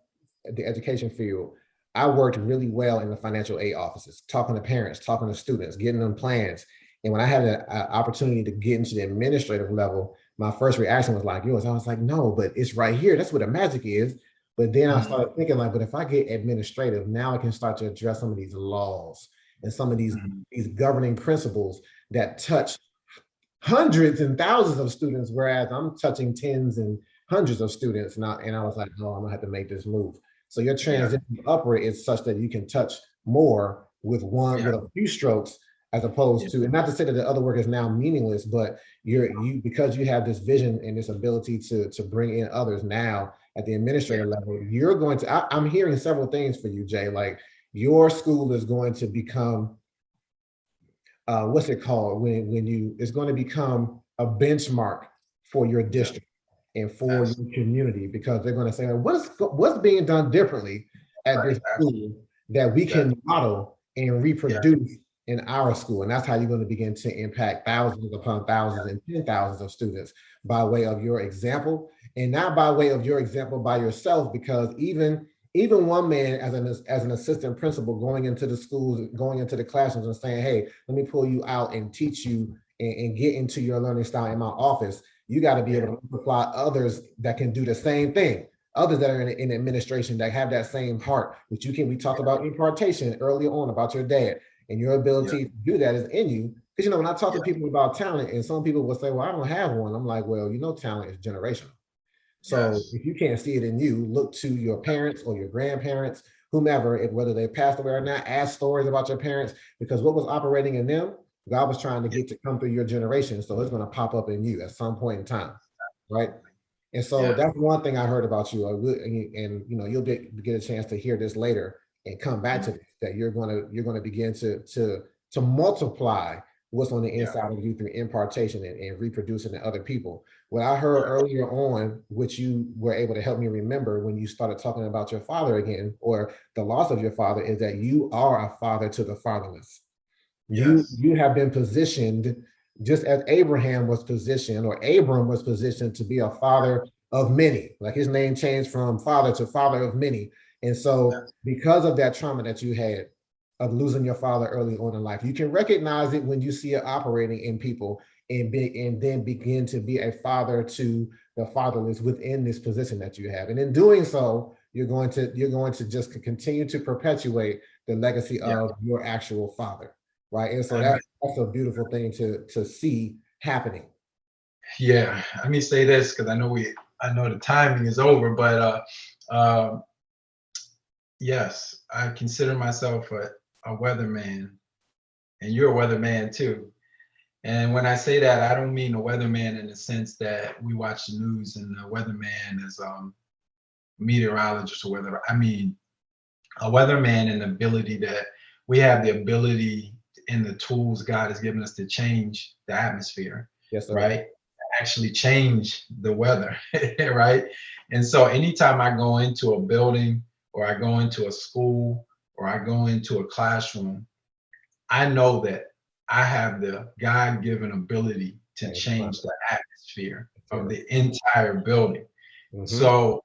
S1: the education field. I worked really well in the financial aid offices, talking to parents, talking to students, getting them plans. And when I had an opportunity to get into the administrative level, my first reaction was like yours. I was like, no, but it's right here. That's where the magic is. But then I started thinking like, but if I get administrative, now I can start to address some of these laws and some of these governing principles that touch hundreds and thousands of students, whereas I'm touching tens and hundreds of students. And I was like, no, I'm gonna have to make this move. So your transition upward is such that you can touch more with with a few strokes, as opposed to, and not to say that the other work is now meaningless, but you because you have this vision and this ability to bring in others now at the administrator level, you're going to, I'm hearing several things for you, Jay. Like your school is going to become what's it called when you, it's going to become a benchmark for your district and for your community, because they're going to say, what's being done differently at this school that we can model and reproduce in our school. And that's how you're going to begin to impact thousands upon thousands and 10,000s of students by way of your example, and not by way of your example by yourself, because even one man as an assistant principal going into the schools, going into the classrooms and saying, hey, let me pull you out and teach you and get into your learning style in my office. You got to be able to multiply others that can do the same thing, others that are in administration that have that same heart, which you can, we talked about impartation earlier on about your dad, and your ability to do that is in you. Because, when I talk to people about talent, and some people will say, well, I don't have one. I'm like, well, talent is generational. So if you can't see it in you, look to your parents or your grandparents, whomever, whether they passed away or not, ask stories about your parents, because what was operating in them, God was trying to get to come through your generation. So it's going to pop up in you at some point in time, right? And so that's one thing I heard about you. And you'll get a chance to hear this later and come back to this, that you're going to begin to multiply what's on the inside of you through impartation and reproducing to other people. What I heard earlier on, which you were able to help me remember when you started talking about your father again, or the loss of your father, is that you are a father to the fatherless. You have been positioned just as Abraham was positioned, or Abram was positioned, to be a father of many. Like his name changed from father to father of many. And so because of that trauma that you had of losing your father early on in life, you can recognize it when you see it operating in people, and then begin to be a father to the fatherless within this position that you have. And in doing so, you're going to just continue to perpetuate the legacy of your actual father. Right. And so that's a beautiful thing to see happening.
S2: Yeah. Let me say this, because I know the timing is over, but yes, I consider myself a weatherman, and you're a weatherman too. And when I say that, I don't mean a weatherman in the sense that we watch the news and the weatherman is meteorologist or whatever. I mean a weatherman in the ability that we have the ability and the tools God has given us to change the atmosphere, right? Actually change the weather, right? And so anytime I go into a building, or I go into a school, or I go into a classroom, I know that I have the God-given ability to change the atmosphere of the entire building. So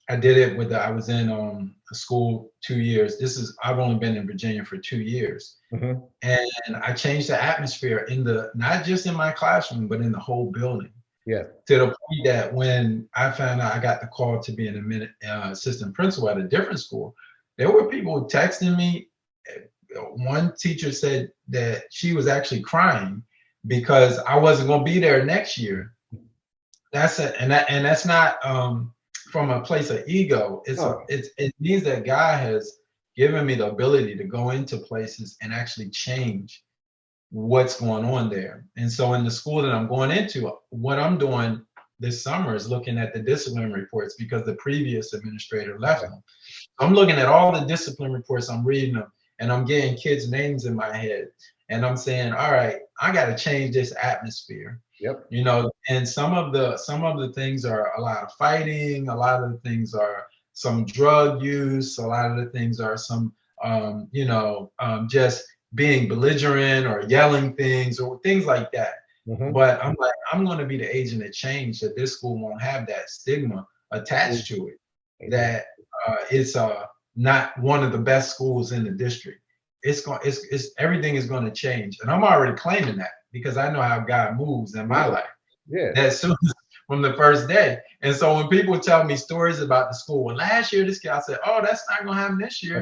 S2: I did it I was in a school 2 years. I've only been in Virginia for 2 years. And I changed the atmosphere not just in my classroom, but in the whole building. To the point that when I found out I got the call to be an assistant principal at a different school, there were people texting me. One teacher said that she was actually crying because I wasn't going to be there next year. And that's not from a place of ego. It means that God has given me the ability to go into places and actually change what's going on there. And so in the school that I'm going into, what I'm doing this summer is looking at the discipline reports, because the previous administrator left them. I'm looking at all the discipline reports, I'm reading them, and I'm getting kids' names in my head. And I'm saying, all right, I got to change this atmosphere. And some of the things are a lot of fighting, a lot of the things are some drug use, a lot of the things are some just being belligerent or yelling things or things like that. But I'm like, I'm going to be the agent of change, that this school won't have that stigma attached to it, that it's not one of the best schools in the district. It's everything is going to change, and I'm already claiming that because I know how God moves in my life.
S1: Yeah.
S2: That soon from the first day. And so when people tell me stories about the school, well, last year this kid, I said, oh, that's not gonna happen this year.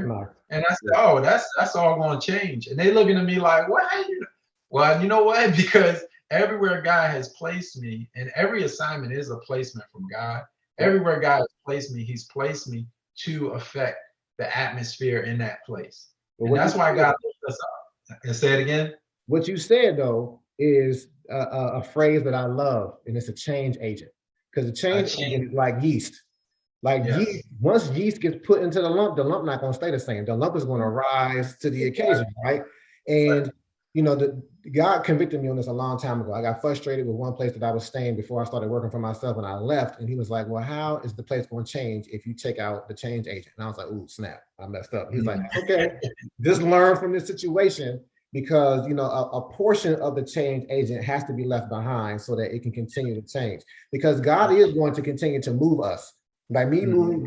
S2: And I said, oh, that's all gonna change. And they looking at me like, what? How you? Well, you know what? Because everywhere God has placed me, and every assignment is a placement from God. Everywhere God has placed me, He's placed me to affect the atmosphere in that place. And that's why God lifts us up. And say it again.
S1: What you said though is a phrase that I love, and it's a change agent. Because the change agent is like yeast. Like yeast, once yeast gets put into the lump not going to stay the same. The lump is going to rise to the occasion, right? And you know, God convicted me on this a long time ago. I got frustrated with one place that I was staying before I started working for myself, and I left. And he was like, well, how is the place going to change if you take out the change agent? And I was like, ooh, snap, I messed up. He's like, okay, just learn from this situation, because you know a portion of the change agent has to be left behind so that it can continue to change, because God is going to continue to move us. By me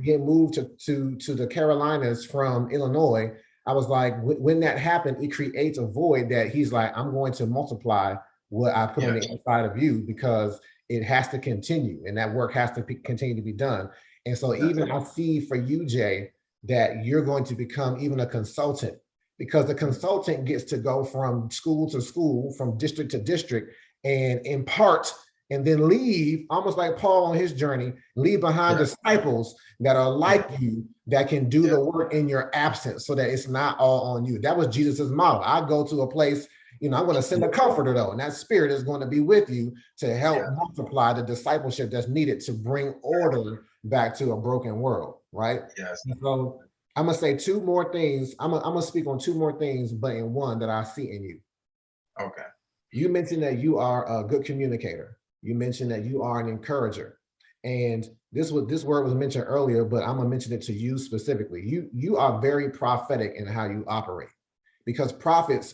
S1: getting moved to the Carolinas from Illinois, I was like, when that happened, it creates a void that he's like, I'm going to multiply what I put on the inside of you, because it has to continue, and that work has to continue to be done. And so even I see for you, Jay, that you're going to become even a consultant, because the consultant gets to go from school to school, from district to district, and impart, and then leave, almost like Paul on his journey, leave behind disciples that are like you, that can do the work in your absence, so that it's not all on you. That was Jesus's model. I go to a place, you know, I'm going to send a comforter though, and that spirit is going to be with you to help multiply the discipleship that's needed to bring order back to a broken world, right? And so I'm going to say two more things. I'm going to speak on two more things, but in one that I see in you.
S2: Okay.
S1: You mentioned that you are a good communicator. You mentioned that you are an encourager. And this word was mentioned earlier, but I'm gonna mention it to you specifically. You are very prophetic in how you operate, because prophets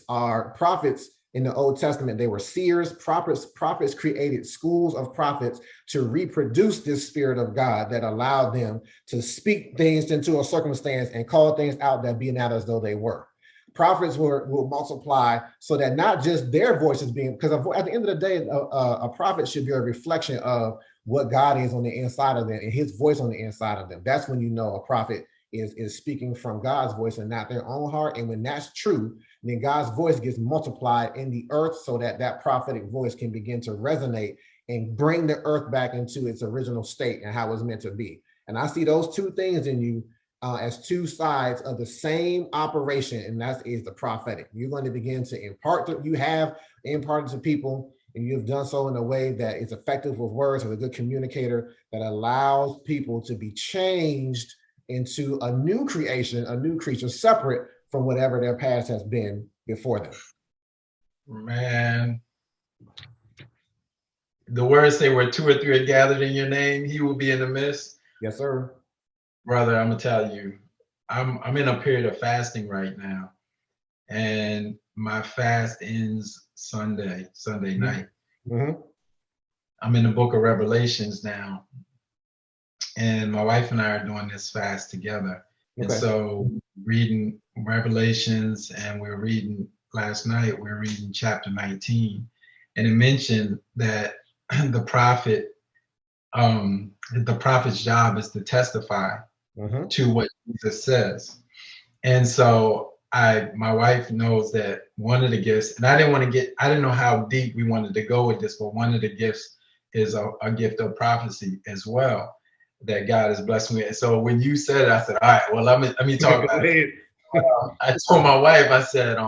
S1: in the Old Testament, they were seers. Prophets created schools of prophets to reproduce this spirit of God that allowed them to speak things into a circumstance and call things out that be not as though they were. Prophets will multiply so that not just their voices being, because at the end of the day, a prophet should be a reflection of what God is on the inside of them and his voice on the inside of them. That's when you know a prophet is speaking from God's voice and not their own heart. And when that's true, then God's voice gets multiplied in the earth, so that that prophetic voice can begin to resonate and bring the earth back into its original state and how it's meant to be. And I see those two things in you as two sides of the same operation, and that is the prophetic. You're going to begin to impart, you have imparted to people, and you've done so in a way that is effective with words, as a good communicator that allows people to be changed into a new creation, a new creature, separate from whatever their past has been before them.
S2: Man, the words say, where two or three are gathered in your name, he will be in the midst.
S1: Yes, sir.
S2: Brother, I'm gonna tell you, I'm in a period of fasting right now, and my fast ends Sunday night. I'm in the book of Revelations now, and my wife and I are doing this fast together. And so reading Revelations, and last night we're reading chapter 19, and it mentioned that the prophet's job is to testify to what Jesus says. And so my wife knows that one of the gifts, and I didn't know how deep we wanted to go with this, but one of the gifts is a gift of prophecy as well, that God has blessed me. And so when you said it, I said, all right, well, let me talk about it. I told my wife, I said,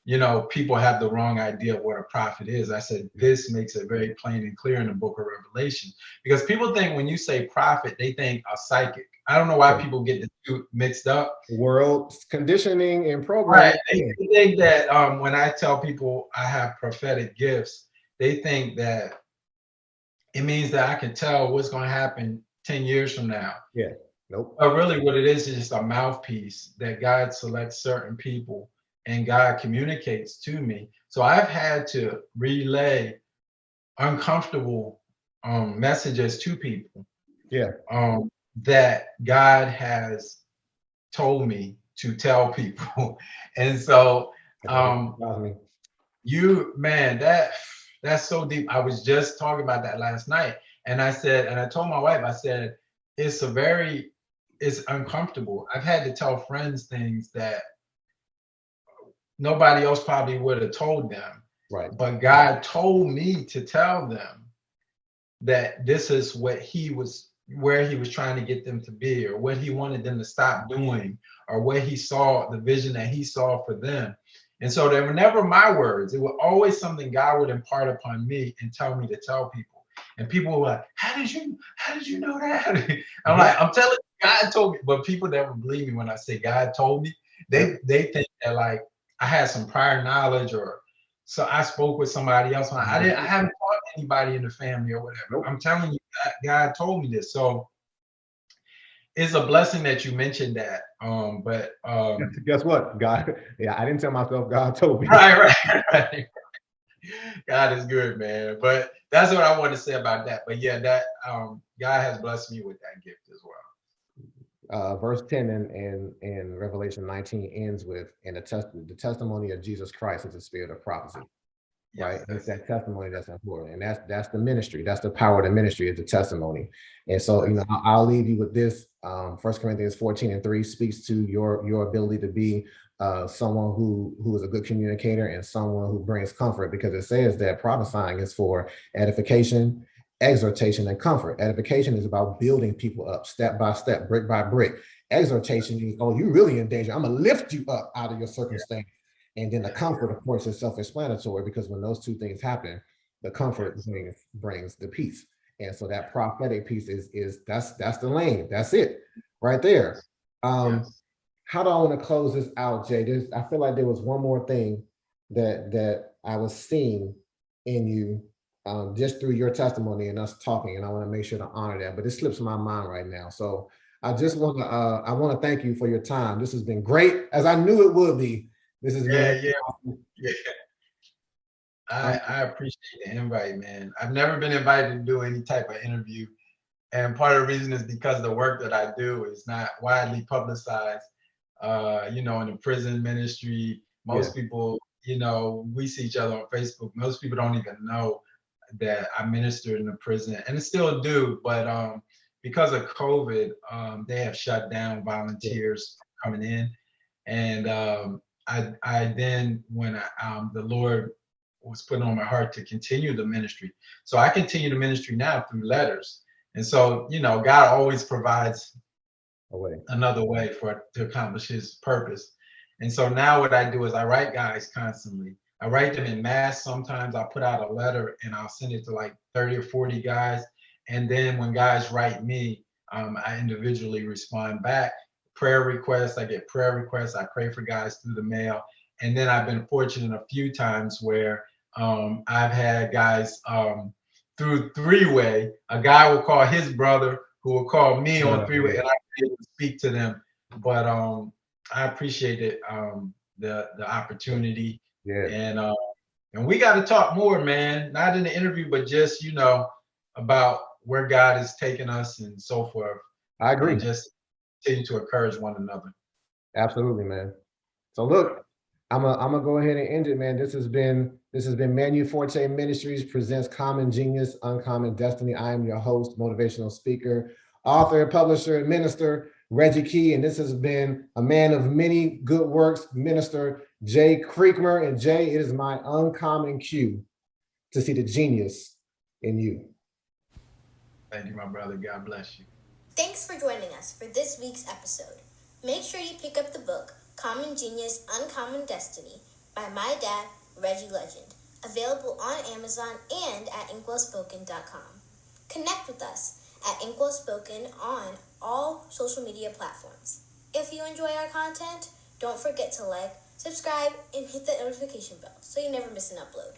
S2: you know, people have the wrong idea of what a prophet is. I said, this makes it very plain and clear in the book of Revelation, because people think when you say prophet, they think a psychic. I don't know why people get the two mixed up.
S1: World conditioning and programming.
S2: Right. They think that when I tell people I have prophetic gifts, they think that it means that I can tell what's going to happen 10 years from now.
S1: Yeah. Nope.
S2: But really what it is just a mouthpiece that God selects certain people and God communicates to me. So I've had to relay uncomfortable messages to people
S1: Yeah.
S2: that God has told me to tell people. And so you, man, that's so deep. I was just talking about that last night. And I told my wife, I said, it's uncomfortable. I've had to tell friends things that nobody else probably would have told them.
S1: Right.
S2: But God told me to tell them that this is where he was trying to get them to be, or what he wanted them to stop doing, or what he saw, the vision that he saw for them. And so they were never my words. It was always something God would impart upon me and tell me to tell people. And people were like, how did you know that? I'm like, I'm telling you, God told me. But people never believe me when I say God told me. They think that like I had some prior knowledge, or so I spoke with somebody else. I haven't taught anybody in the family or whatever.
S1: Nope.
S2: I'm telling you, God told me this. So it's a blessing that you mentioned that. But
S1: guess what? God, yeah, I didn't tell myself, God told me.
S2: Right. God is good, man. But that's what I want to say about that. But yeah, that God has blessed me with that gift as well.
S1: Verse 10 in Revelation 19 ends with, and the testimony of Jesus Christ is the spirit of prophecy.
S2: Yes,
S1: right? It's that testimony that's important. And that's the ministry. That's the power of the ministry, is the testimony. And so, you know, I'll leave you with this. 1 Corinthians 14:3 speaks to your ability to be someone who is a good communicator and someone who brings comfort, because it says that prophesying is for edification, exhortation, and comfort. Edification is about building people up step by step, brick by brick. Exhortation is, oh, you're really in danger. I'm gonna lift you up out of your circumstance. And then the comfort, of course, is self-explanatory, because when those two things happen, the comfort brings the peace. And so that prophetic piece is that's the lane. That's it right there. How do I want to close this out, Jay? I feel like there was one more thing that I was seeing in you, just through your testimony and us talking, and I want to make sure to honor that. But it slips my mind right now. So I just want to I want to thank you for your time. This has been great, as I knew it would be. This has been
S2: yeah. I appreciate the invite, man. I've never been invited to do any type of interview. And part of the reason is because the work that I do is not widely publicized. You know, in the prison ministry, most people, you know, we see each other on Facebook. Most people don't even know that I ministered in a prison, and I still do. But because of COVID, they have shut down volunteers coming in. And I then, when the Lord was putting on my heart to continue the ministry, so I continue the ministry now through letters. And so, you know, God always provides another way to accomplish his purpose. And so now what I do is I write guys constantly. I write them in mass. Sometimes I'll put out a letter and I'll send it to like 30 or 40 guys. And then when guys write me, I individually respond back. Prayer requests, I get prayer requests. I pray for guys through the mail. And then I've been fortunate a few times where I've had guys through three-way. A guy will call his brother, who will call me on three-way, and I can able to speak to them. But I appreciate it, the opportunity. And we got to talk more, man. Not in the interview, but just, you know, about where God is taking us and so forth.
S1: I agree.
S2: And just continue to encourage one another.
S1: Absolutely, man. So look, I'm gonna go ahead and end it, man. This has been Manu Forti Ministries presents Common Genius, Uncommon Destiny. I am your host, motivational speaker, author, publisher, and minister, Reggie Key. And this has been a man of many good works, Minister Jay Creekmur. And Jay, it is my uncommon cue to see the genius in you.
S2: Thank you, my brother. God bless you.
S3: Thanks for joining us for this week's episode. Make sure you pick up the book, Common Genius, Uncommon Destiny, by my dad, Reggie Legend, available on Amazon and at inkwellspoken.com. Connect with us at inkwellspoken on all social media platforms. If you enjoy our content, don't forget to like, subscribe, and hit the notification bell so you never miss an upload.